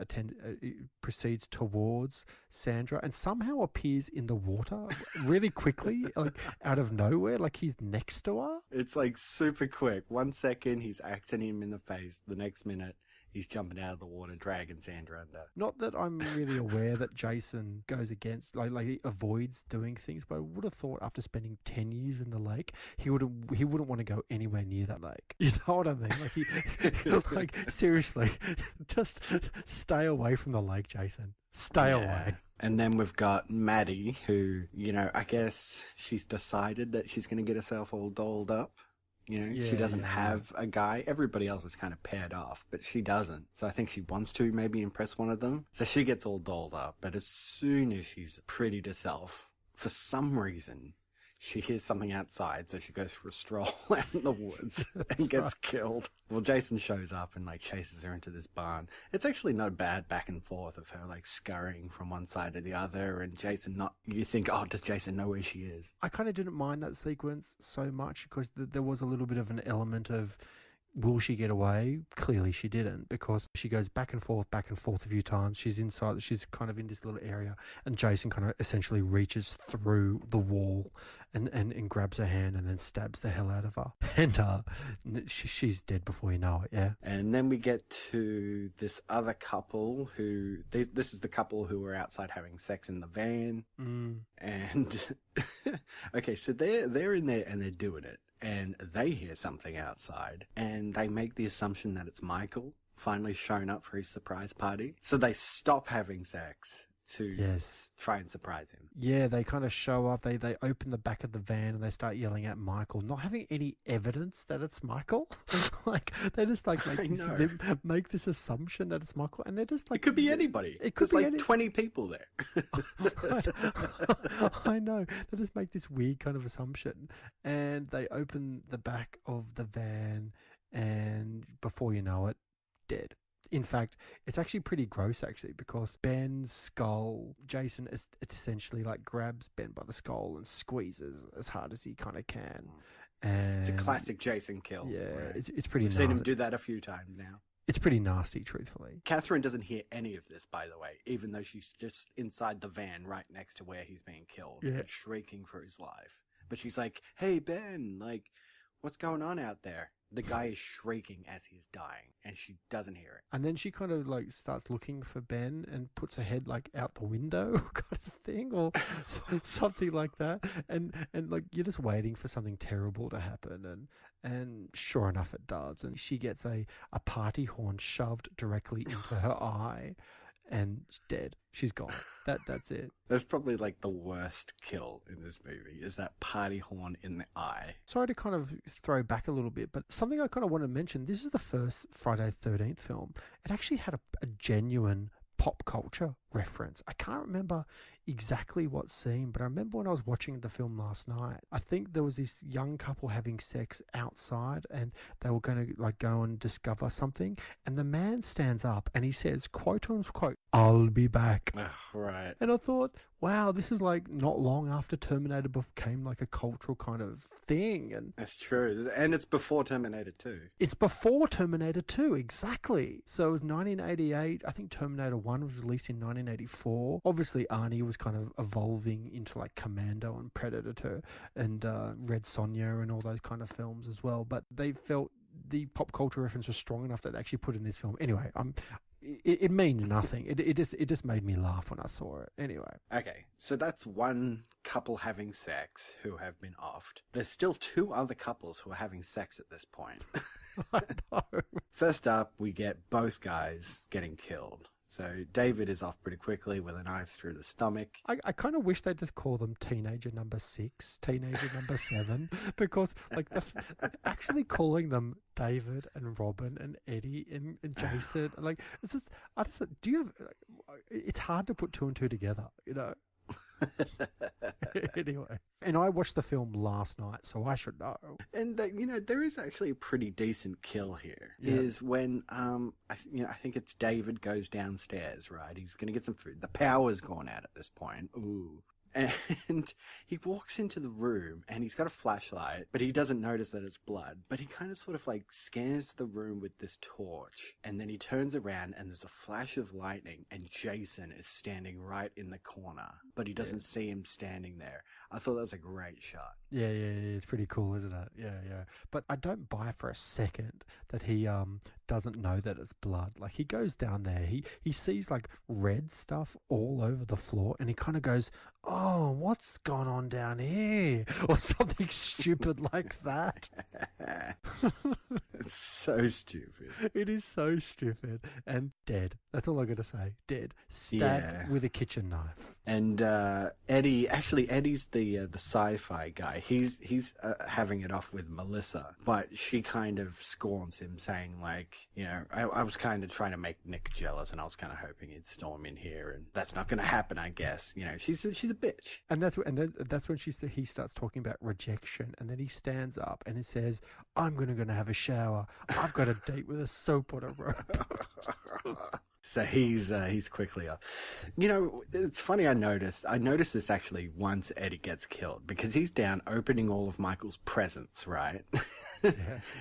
proceeds towards Sandra and somehow appears in the water really quickly, like out of nowhere, like he's next to her. It's like super quick. 1 second, he's axing him in the face. The next minute, he's jumping out of the water, dragging Sandra under. Not that I'm really aware that Jason goes against, like he avoids doing things, but I would have thought after spending 10 years in the lake, he wouldn't want to go anywhere near that lake. You know what I mean? Like like seriously, just stay away from the lake, Jason. Stay away. And then we've got Maddie, who, you know, I guess she's decided that she's going to get herself all dolled up. You know, she doesn't have a guy. Everybody else is kind of paired off, but she doesn't. So I think she wants to maybe impress one of them. So she gets all dolled up. But as soon as she's prettied herself, for some reason, she hears something outside. So she goes for a stroll out in the woods and gets killed. Well, Jason shows up and like chases her into this barn. It's actually not bad back and forth of her like scurrying from one side to the other, and Jason you think, oh, does Jason know where she is? I kind of didn't mind that sequence so much because there was a little bit of an element of, will she get away? Clearly she didn't, because she goes back and forth a few times. She's inside, she's kind of in this little area, and Jason kind of essentially reaches through the wall and grabs her hand and then stabs the hell out of her. And she's dead before you know it, yeah. And then we get to this other couple who, this is the couple who were outside having sex in the van. And, okay, so they're in there and they're doing it. And they hear something outside, and they make the assumption that it's Michael finally shown up for his surprise party. So they stop having sex to try and surprise him. Yeah, they kind of show up, they open the back of the van and they start yelling at Michael, not having any evidence that it's Michael. Like, they just like make this assumption that it's Michael, and they're just like... It could be anybody. There's like 20 people there. I know. They just make this weird kind of assumption, and they open the back of the van, and before you know it, dead. In fact, it's actually pretty gross, actually, because Ben's skull, Jason essentially like grabs Ben by the skull and squeezes as hard as he kind of can. And it's a classic Jason kill. Yeah, right? it's pretty nasty. I've seen him do that a few times now. It's pretty nasty, truthfully. Catherine doesn't hear any of this, by the way, even though she's just inside the van right next to where he's being killed and shrieking for his life. But she's like, hey, Ben, like, what's going on out there? The guy is shrieking as he's dying, and she doesn't hear it. And then she kind of like starts looking for Ben and puts her head like out the window kind of thing, or something like that. And like you're just waiting for something terrible to happen, and sure enough it does. And she gets a party horn shoved directly into her eye. and she's dead. She's gone. That's it. That's probably like the worst kill in this movie, is that party horn in the eye. Sorry to kind of throw back a little bit, but something I kind of want to mention, this is the first Friday the 13th film. It actually had a genuine pop culture reference. I can't remember exactly what scene, but I remember when I was watching the film last night, I think there was this young couple having sex outside and they were going to like go and discover something, and the man stands up and he says, quote unquote, "I'll be back." Right. And I thought, wow, this is like not long after Terminator became like a cultural kind of thing. And that's true. And it's before Terminator 2. It's before Terminator 2, exactly. So it was 1988. I think Terminator 1 was released in 1984. Obviously, Arnie was kind of evolving into like Commando and Predator and Red Sonja and all those kind of films as well. But they felt the pop culture reference was strong enough that they actually put in this film. Anyway, it means nothing. It just made me laugh when I saw it. Anyway. Okay, so that's one couple having sex who have been offed. There's still two other couples who are having sex at this point. I know. First up, we get both guys getting killed. So David is off pretty quickly with a knife through the stomach. I kind of wish they'd just call them teenager number 6, teenager number 7, because like actually calling them David and Robin and Eddie and Jason, like it's just do you have? It's hard to put 2 and 2 together, you know. Anyway, and I watched the film last night, so I should know. And there is actually a pretty decent kill here. Yeah. Is when I think it's David goes downstairs, right? He's gonna get some food. The power's gone out at this point. Ooh. And he walks into the room and he's got a flashlight, but he doesn't notice that it's blood. But he kind of sort of like scans the room with this torch, and then he turns around and there's a flash of lightning and Jason is standing right in the corner, but he doesn't see him standing there. I thought that was a great shot. Yeah, it's pretty cool, isn't it? Yeah. But I don't buy for a second that he doesn't know that it's blood. Like, he goes down there, he sees like red stuff all over the floor, and he kind of goes, "Oh, what's gone on down here?" or something stupid like that. It's so stupid. It is so stupid. And dead. That's all I got to say. Dead. Stabbed with a kitchen knife. And Eddie's the sci-fi guy. He's having it off with Melissa, but she kind of scorns him, saying like, I was kind of trying to make Nick jealous, and I was kind of hoping he'd storm in here, and that's not going to happen, I guess. She's a bitch. And that's when he starts talking about rejection, and then he stands up and he says, "I'm going to have a shower. I've got a date with a soap on a rope." So he's quickly up. It's funny, I noticed this actually once Eddie gets killed, because he's down opening all of Michael's presents, right? Yeah.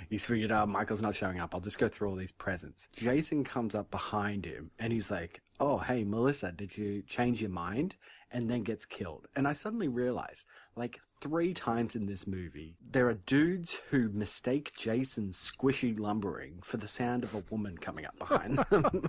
He's figured out Michael's not showing up. I'll just go through all these presents. Jason comes up behind him and he's like, "Oh, hey, Melissa, did you change your mind?" And then gets killed. And I suddenly realized, like 3 times in this movie, there are dudes who mistake Jason's squishy lumbering for the sound of a woman coming up behind them.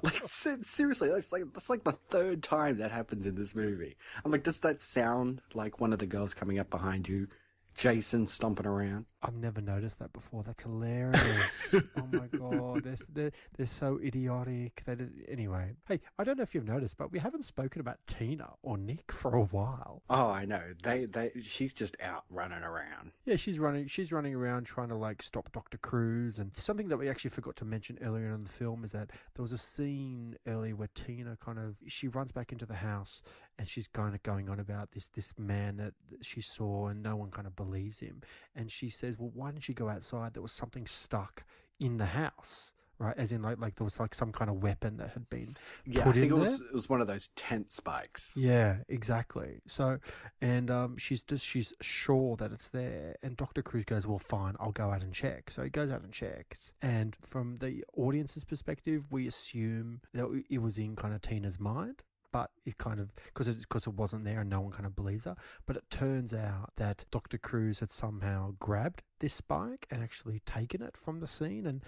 Like, seriously, that's like the 3rd time that happens in this movie. I'm like, does that sound like one of the girls coming up behind you? Jason stomping around. I've never noticed that before. That's hilarious. Oh my god, they're so idiotic. Anyway, hey, I don't know if you've noticed, but we haven't spoken about Tina or Nick for a while. Oh, I know. She's just out running around. Yeah, she's running around trying to like stop Dr. Cruz. And something that we actually forgot to mention earlier in the film is that there was a scene earlier where Tina she runs back into the house and she's kind of going on about this man that she saw, and no one kind of believes him. And she says, "Well, why didn't you go outside? There was something stuck in the house." Right, as in like there was like some kind of weapon that had been put I think in it was one of those tent spikes. Yeah, exactly. So, and she's sure that it's there, and Dr. Cruz goes, "Well, fine, I'll go out and check." So he goes out and checks, and from the audience's perspective, we assume that it was in kind of Tina's mind. But it kind of, because it wasn't there and no one kind of believes her. But it turns out that Dr. Cruz had somehow grabbed this spike and actually taken it from the scene and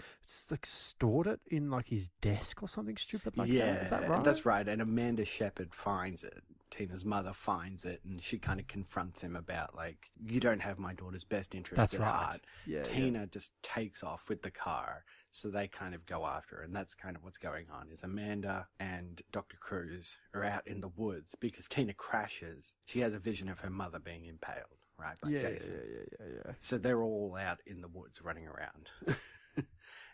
like stored it in like his desk or something stupid like that. Is that right? That's right. And Amanda Shepherd finds it. Tina's mother finds it, and she kind of confronts him about, like, you don't have my daughter's best interests at heart. Yeah, Tina just takes off with the car, so they kind of go after her, and that's kind of what's going on, is Amanda and Dr. Cruz are out in the woods because Tina crashes. She has a vision of her mother being impaled, right, by Jason. Yeah. So they're all out in the woods running around.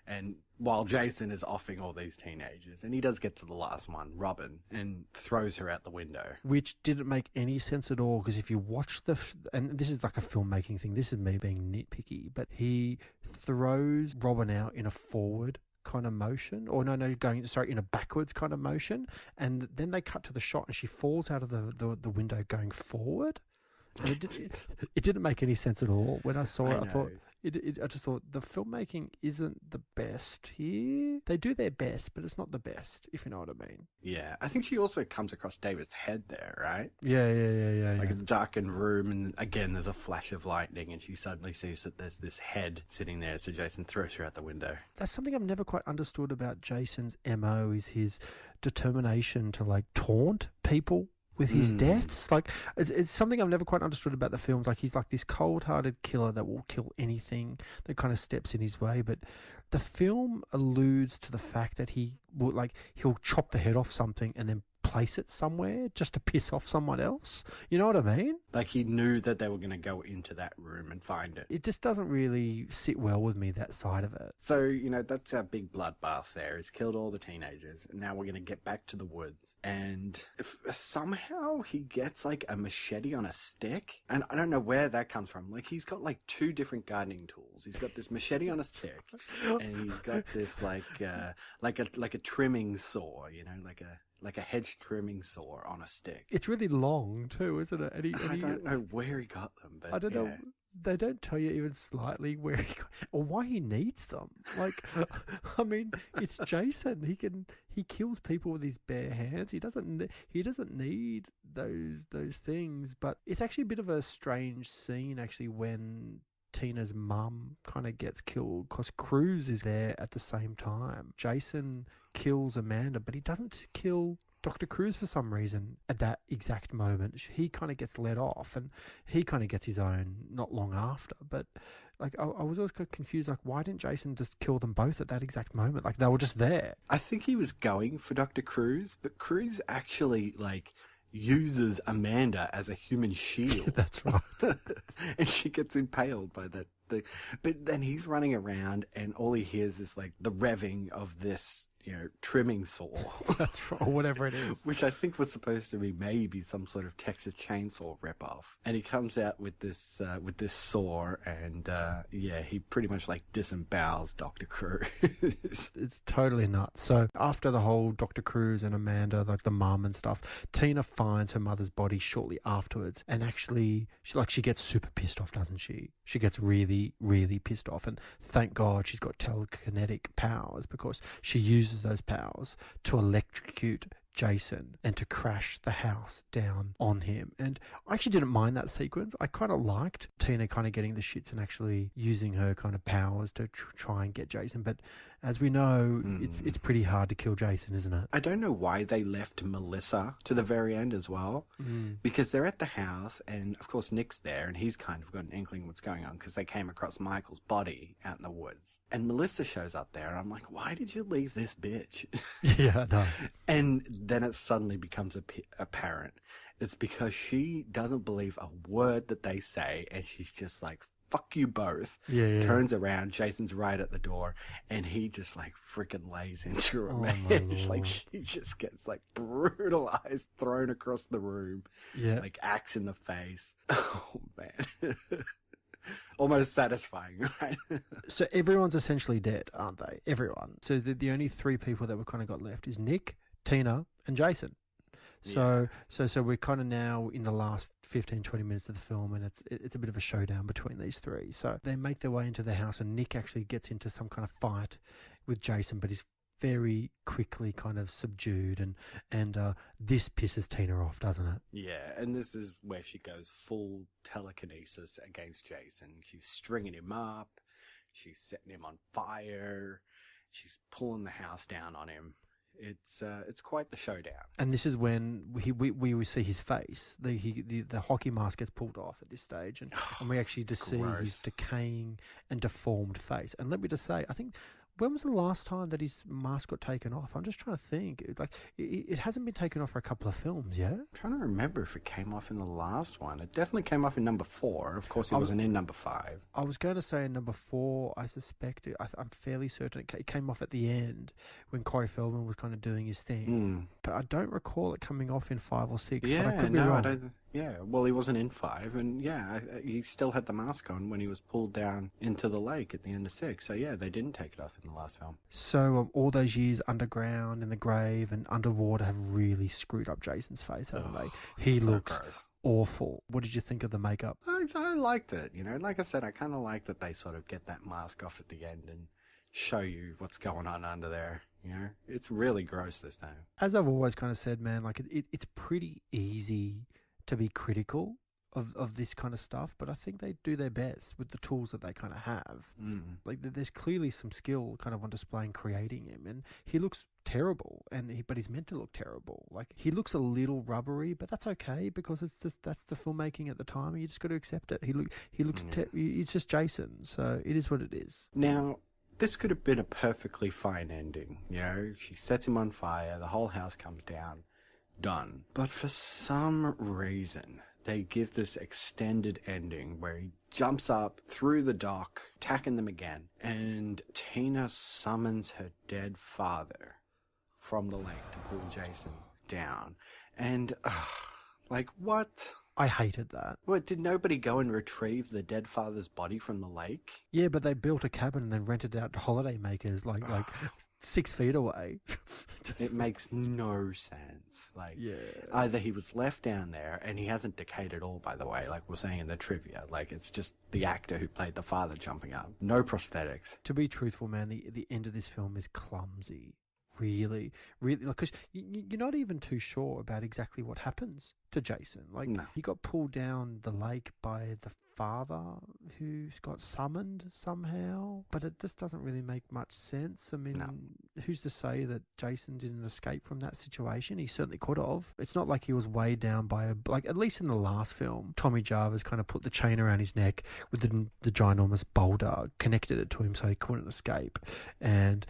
And while Jason is offing all these teenagers, and he does get to the last one, Robin, and throws her out the window. Which didn't make any sense at all, because if you watch and this is like a filmmaking thing, this is me being nitpicky, but he throws Robin out in a forward kind of motion, or in a backwards kind of motion, and then they cut to the shot and she falls out of the window going forward. And it didn't make any sense at all. When I saw it, I thought I just thought the filmmaking isn't the best here. They do their best, but it's not the best, if you know what I mean. Yeah, I think she also comes across David's head there, right? Yeah. Like a darkened room, and again, there's a flash of lightning, and she suddenly sees that there's this head sitting there, so Jason throws her out the window. That's something I've never quite understood about Jason's MO, is his determination to, like, taunt people with his deaths. Like, it's something I've never quite understood about the films. Like, he's like this cold-hearted killer that will kill anything that kind of steps in his way, but the film alludes to the fact that he'll chop the head off something and then place it somewhere just to piss off someone else. You know what I mean? Like, he knew that they were going to go into that room and find it. It just doesn't really sit well with me, that side of it. So, that's our big bloodbath there. He's killed all the teenagers, and now we're going to get back to the woods. And somehow he gets, like, a machete on a stick. And I don't know where that comes from. Like, he's got, like, 2 different gardening tools. He's got this machete on a stick, and he's got this, like a trimming saw, like a hedge trimming saw on a stick. It's really long too, isn't it? I don't know where he got them, but I don't know. They don't tell you even slightly where he got, or why he needs them. Like, I mean, it's Jason. He kills people with his bare hands. He doesn't need those things. But it's actually a bit of a strange scene, actually, when Tina's mum kind of gets killed, because Cruz is there at the same time. Jason kills Amanda, but he doesn't kill Dr. Cruz for some reason at that exact moment. He kind of gets let off, and he kind of gets his own not long after. But like, I was always confused, like, why didn't Jason just kill them both at that exact moment? Like, they were just there. I think he was going for Dr. Cruz, but Cruz actually, like, uses Amanda as a human shield. That's right. And she gets impaled by that thing. But then he's running around, and all he hears is, like, the revving of this, trimming saw. That's right, or whatever it is. Which I think was supposed to be maybe some sort of Texas Chainsaw ripoff. And he comes out with this saw, and he pretty much, like, disembowels Dr. Cruz. It's totally nuts. So after the whole Dr. Cruz and Amanda, like the mum and stuff, Tina finds her mother's body shortly afterwards, and actually she gets super pissed off, doesn't she? She gets really, really pissed off, and thank God she's got telekinetic powers, because she uses those powers to electrocute Jason and to crash the house down on him. And I actually didn't mind that sequence. I kind of liked Tina kind of getting the shits and actually using her kind of powers to try and get Jason. But as we know, it's pretty hard to kill Jason, isn't it? I don't know why they left Melissa to the very end as well, because they're at the house, and of course Nick's there, and he's kind of got an inkling of what's going on because they came across Michael's body out in the woods. And Melissa shows up there, and I'm like, why did you leave this bitch? Yeah, no. And then it suddenly becomes apparent. It's because she doesn't believe a word that they say, and she's just like, fuck you both. Yeah. Turns around, Jason's right at the door, and he just like freaking lays into her, man. Like, she just gets like brutalized, thrown across the room. Yeah. Like, axe in the face. Oh, man. Almost satisfying, right? So everyone's essentially dead, aren't they? Everyone. So the only 3 people that we kind of got left is Nick, Tina, and Jason. So we're kind of now in the last 15, 20 minutes of the film, and it's a bit of a showdown between these 3. So they make their way into the house, and Nick actually gets into some kind of fight with Jason, but he's very quickly kind of subdued, and this pisses Tina off, doesn't it? Yeah, and this is where she goes full telekinesis against Jason. She's stringing him up, she's setting him on fire, she's pulling the house down on him. It's quite the showdown. And this is when we see his face. The hockey mask gets pulled off at this stage, and we actually just see his decaying and deformed face. And let me just say, I think, when was the last time that his mask got taken off? I'm just trying to think. It hasn't been taken off for a couple of films, yeah? I'm trying to remember if it came off in the last one. It definitely came off in number 4. Of course, it wasn't in number 5. I was going to say in number 4, I suspect I'm fairly certain it came off at the end when Corey Feldman was kind of doing his thing. But I don't recall it coming off in 5 or 6. Yeah, but I could be wrong. I don't. Yeah, well, he wasn't in 5, and he still had the mask on when he was pulled down into the lake at the end of 6. So yeah, they didn't take it off in the last film. So all those years underground in the grave and underwater have really screwed up Jason's face, haven't they? He looks awful. What did you think of the makeup? I liked it. Like I said, I kind of like that they sort of get that mask off at the end and show you what's going on under there. It's really gross this time. As I've always kind of said, man, like it's pretty easy to be critical of this kind of stuff, but I think they do their best with the tools that they kind of have. Like there's clearly some skill kind of on display in creating him, and he looks terrible, but he's meant to look terrible. Like he looks a little rubbery, but that's okay because that's the filmmaking at the time, and you just got to accept it. He looks it's just Jason, so it is what it is. Now, this could have been a perfectly fine ending. She sets him on fire, the whole house comes down, done. But for some reason, they give this extended ending where he jumps up through the dock, attacking them again, and Tina summons her dead father from the lake to pull Jason down. And, what? I hated that. What, did nobody go and retrieve the dead father's body from the lake? Yeah, but they built a cabin and then rented it out to holiday makers like 6 feet away. It makes no sense. Either he was left down there, and he hasn't decayed at all, by the way, like we're saying in the trivia. It's just the actor who played the father jumping up. No prosthetics. To be truthful, man, the end of this film is clumsy. Really, because you're not even too sure about exactly what happens to Jason. He got pulled down the lake by the father who's got summoned somehow, but it just doesn't really make much sense. I mean, who's to say that Jason didn't escape from that situation? He certainly could have. It's not like he was weighed down by at least in the last film, Tommy Jarvis kind of put the chain around his neck with the ginormous boulder, connected it to him so he couldn't escape, and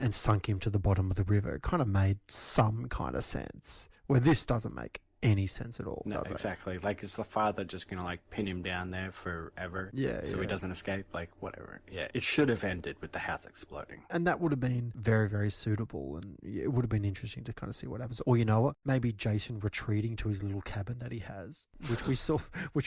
sunk him to the bottom of the river. It kind of made some kind of sense, where this doesn't make any sense at all. No, exactly. Is the father just gonna pin him down there forever? Yeah. So he doesn't escape? Whatever. Yeah. It should have ended with the house exploding. And that would have been very, very suitable, and it would have been interesting to kind of see what happens. Or you know what? Maybe Jason retreating to his little cabin that he has, which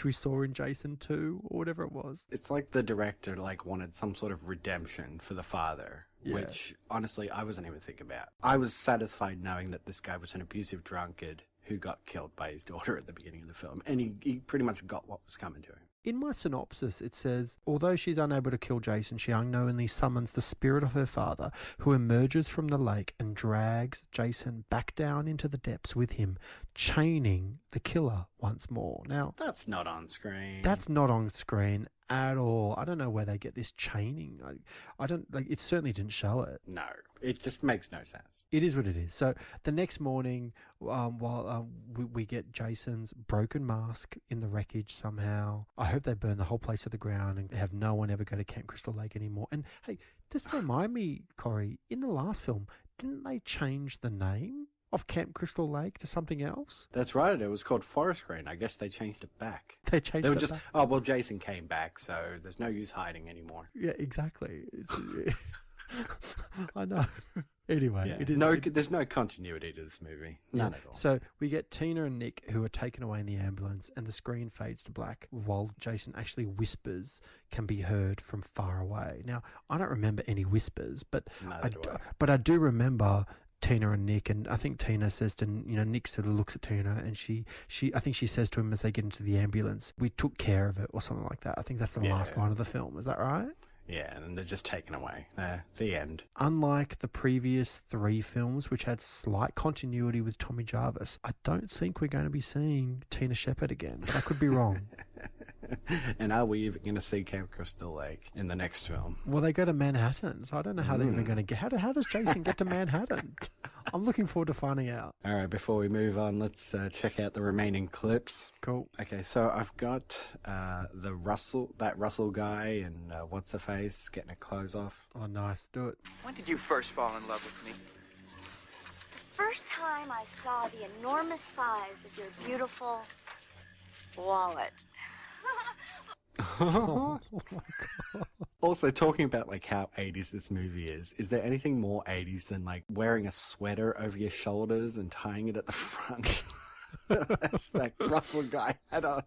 we saw in Jason 2 or whatever it was. It's like the director wanted some sort of redemption for the father. Yeah. Which honestly I wasn't even thinking about. I was satisfied knowing that this guy was an abusive drunkard who got killed by his daughter at the beginning of the film. And he pretty much got what was coming to him. In my synopsis, it says, although she's unable to kill Jason, she unknowingly summons the spirit of her father, who emerges from the lake and drags Jason back down into the depths with him, chaining the killer once more. Now, that's not on screen. That's not on screen at all. I don't know where they get this chaining. I don't it certainly didn't show it. No, it just makes no sense. It is what it is. So the next morning, while we get Jason's broken mask in the wreckage somehow. I hope they burn the whole place to the ground and have no one ever go to Camp Crystal Lake anymore. And hey, just remind me, Corey, in the last film, didn't they change the name of Camp Crystal Lake to something else? That's right. It was called Forest Green. I guess they changed it back. They changed it back. Oh, well, Jason came back, so there's no use hiding anymore. Yeah, exactly. I know. Anyway, yeah. There's no continuity to this movie. None at all. So we get Tina and Nick, who are taken away in the ambulance, and the screen fades to black while Jason actually whispers can be heard from far away. Now, I don't remember any whispers, but I do remember Tina and Nick, and I think Tina says to, Nick sort of looks at Tina, and I think she says to him as they get into the ambulance, "We took care of it," or something like that. I think that's the last line of the film. Is that right? Yeah, and they're just taken away. The end. Unlike the previous 3 films, which had slight continuity with Tommy Jarvis, I don't think we're going to be seeing Tina Shepherd again, but I could be wrong. And are we even going to see Camp Crystal Lake in the next film? Well, they go to Manhattan, so I don't know how they're even going to get... How does Jason get to Manhattan? I'm looking forward to finding out. All right, before we move on, let's check out the remaining clips. Cool. Okay, so I've got that Russell guy and what's-her-face getting her clothes off. Oh, nice. Do it. When did you first fall in love with me? First time I saw the enormous size of your beautiful wallet. Oh my God. Also, talking about like how 80s this movie is there anything more 80s than like wearing a sweater over your shoulders and tying it at the front? As that Russell guy had on.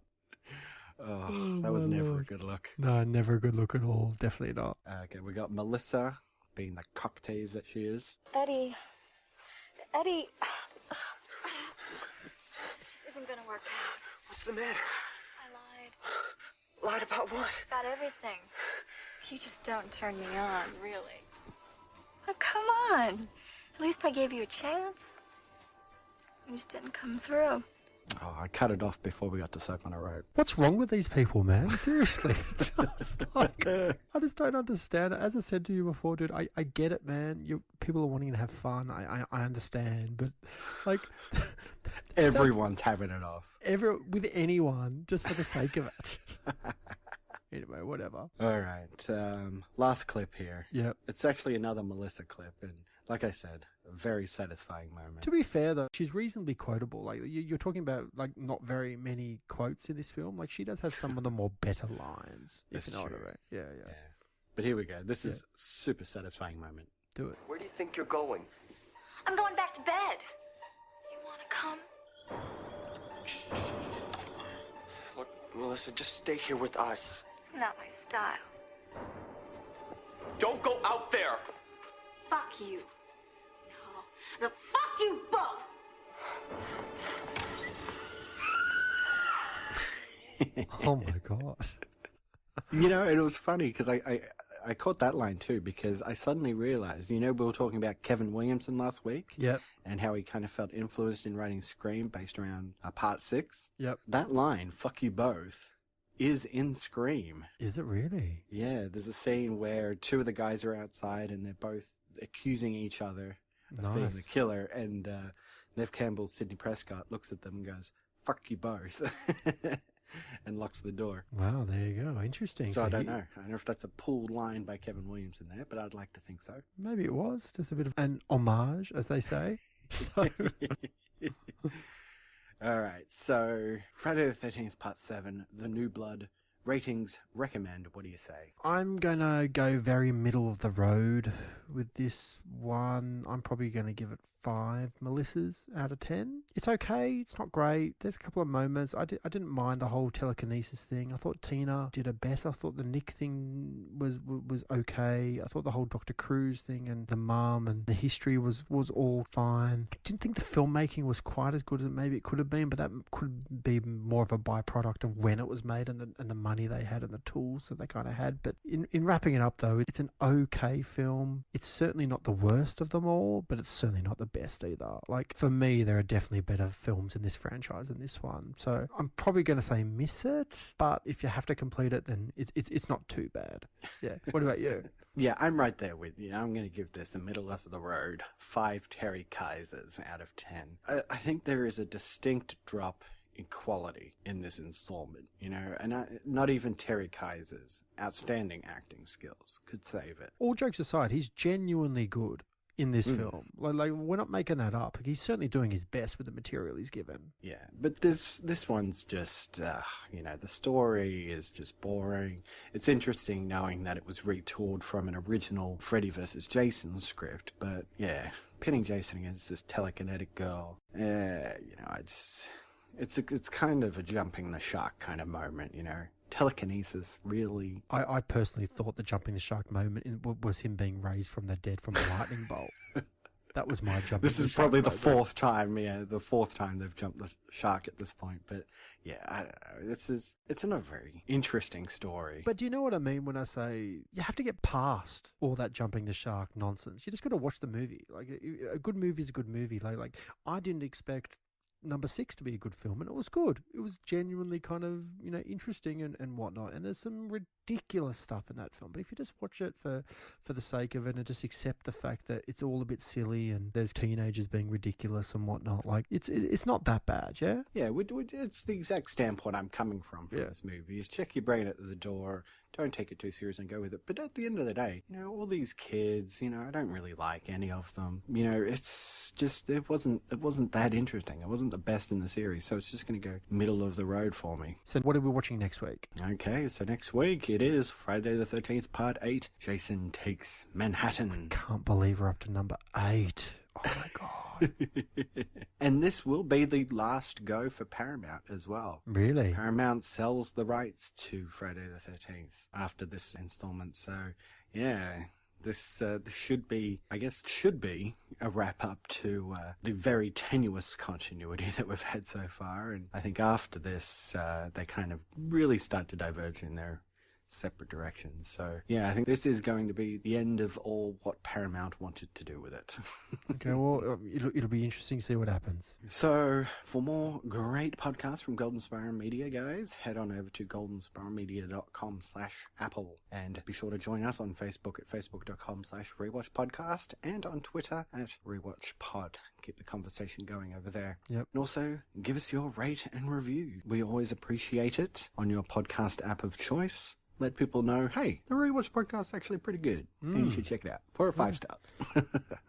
Oh, that was never a good look. No, never a good look at all. Definitely not. Okay, we got Melissa being the cocktails that she is. Eddie, this isn't gonna work out. What's the matter? I lied. Lied about what? About everything. You just don't turn me on, really. Oh, come on. At least I gave you a chance. You just didn't come through. Oh, I cut it off before we got to Soap on a Rope. What's wrong with these people, man? Seriously. I just don't understand it. As I said to you before, dude, I get it, man. People are wanting to have fun. I understand. But, like... Everyone's having it off. With anyone, just for the sake of it. Anyway, whatever. All right. Last clip here. Yep. It's actually another Melissa clip. And like I said, a very satisfying moment. To be fair, though, she's reasonably quotable. Like, you're talking about, like, not very many quotes in this film. Like, she does have some of the more better lines, if you know what I mean. Yeah. But here we go. This is super satisfying moment. Do it. Where do you think you're going? I'm going back to bed. You want to come? Look, Melissa, just stay here with us. It's not my style. Don't go out there! Fuck you. No, fuck you both! Oh my God. You know, it was funny because I caught that line too because I suddenly realized, we were talking about Kevin Williamson last week. Yep. And how he kind of felt influenced in writing Scream based around Part 6. Yep. That line, fuck you both, is in Scream. Is it really? Yeah, there's a scene where two of the guys are outside and they're both accusing each other of being the killer. And Nev Campbell, Sidney Prescott, looks at them and goes, fuck you both. And locks the door. Wow, there you go. Interesting. So I don't know. I don't know if that's a pulled line by Kevin Williamson there, but I'd like to think so. Maybe it was. Just a bit of an homage, as they say. So... All right, so Friday the 13th, Part 7, The New Blood. Ratings, recommend. What do you say? I'm going to go very middle of the road with this one. I'm probably going to give it 5 Melissas out of 10. It's okay. It's not great. There's a couple of moments. I didn't mind the whole telekinesis thing. I thought Tina did her best. I thought the Nick thing was okay. I thought the whole Dr. Cruz thing and the mum and the history was all fine. I didn't think the filmmaking was quite as good as maybe it could have been, but that could be more of a byproduct of when it was made and the money they had and the tools that they kind of had. But in wrapping it up, though, it's an okay film. It's certainly not the worst of them all, but it's certainly not the best either. Like, for me, there are definitely better films in this franchise than this one. So I'm probably going to say miss it, but if you have to complete it, then it's not too bad. Yeah. What about you? Yeah, I'm right there with you. I'm going to give this a middle of the road 5 Terry Kaisers out of 10. I think there is a distinct drop in quality in this installment, and not even Terry Kaiser's outstanding acting skills could save it. All jokes aside, he's genuinely good in this film. Like, we're not making that up. He's certainly doing his best with the material he's given. Yeah, but this one's just, the story is just boring. It's interesting knowing that it was retooled from an original Freddy vs. Jason script, but yeah, pitting Jason against this telekinetic girl, it's kind of a jumping the shark kind of moment, Telekinesis, really. I personally thought the jumping the shark moment was him being raised from the dead from a lightning bolt. That was my jumping This is probably the fourth time they've jumped the shark at this point. But yeah, I don't know. It's not a very interesting story. But do you know what I mean when I say you have to get past all that jumping the shark nonsense? You just got to watch the movie. Like, a good movie is a good movie. Like I didn't expect number 6 to be a good film, and it was good. It was genuinely kind of, interesting and whatnot. And there's some ridiculous stuff in that film. But if you just watch it for the sake of it and just accept the fact that it's all a bit silly and there's teenagers being ridiculous and whatnot, like it's not that bad, yeah? Yeah, it's the exact standpoint I'm coming from this movie. Is check your brain at the door. Don't take it too seriously and go with it. But at the end of the day, all these kids, I don't really like any of them. It's just, it wasn't that interesting. It wasn't the best in the series. So it's just going to go middle of the road for me. So what are we watching next week? Okay, so next week it is Friday the 13th, Part 8. Jason Takes Manhattan. I can't believe we're up to number 8. Oh my God. And this will be the last go for Paramount as well. Really? Paramount sells the rights to Friday the 13th after this installment. So, yeah, this should be a wrap up to the very tenuous continuity that we've had so far. And I think after this, they kind of really start to diverge in their separate directions. So yeah, I think this is going to be the end of all what Paramount wanted to do with it. Okay, well, it'll be interesting to see what happens. So for more great podcasts from Golden Spiral Media, guys, head on over to goldenspiralmedia.com/Apple and be sure to join us on Facebook at facebook.com/rewatchpodcast and on Twitter at rewatchpod. Keep the conversation going over there. Yep. And also give us your rate and review. We always appreciate it on your podcast app of choice. Let people know, hey, the Rewatch podcast is actually pretty good. And you should check it out. 4 or 5 stars.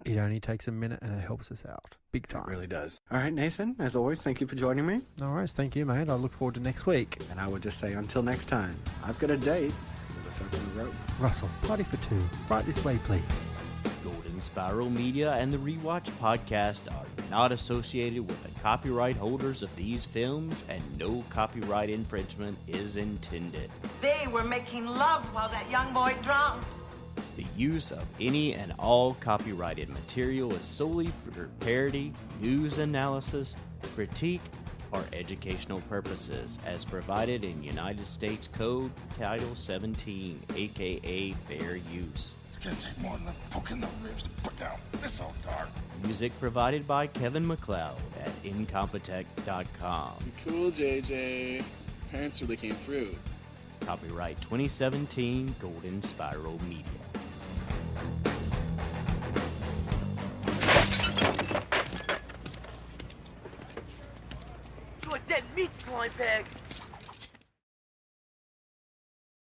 It only takes a minute and it helps us out. Big time. It really does. All right, Nathan, as always, thank you for joining me. All right, thank you, mate. I look forward to next week. And I would just say until next time, I've got a date with a certain rope. Russell, party for 2. Right this way, please. Golden Spiral Media and the Rewatch podcast are not associated with the copyright holders of these films, and no copyright infringement is intended. They were making love while that young boy drowned. The use of any and all copyrighted material is solely for parody, news analysis, critique, or educational purposes, as provided in United States Code Title 17, aka Fair Use. It's gonna take more than poking the ribs to put down this old dog. Music provided by Kevin MacLeod at Incompetech.com. Cool, JJ. Parents really came through. Copyright 2017, Golden Spiral Media. You a dead meat, slime bag.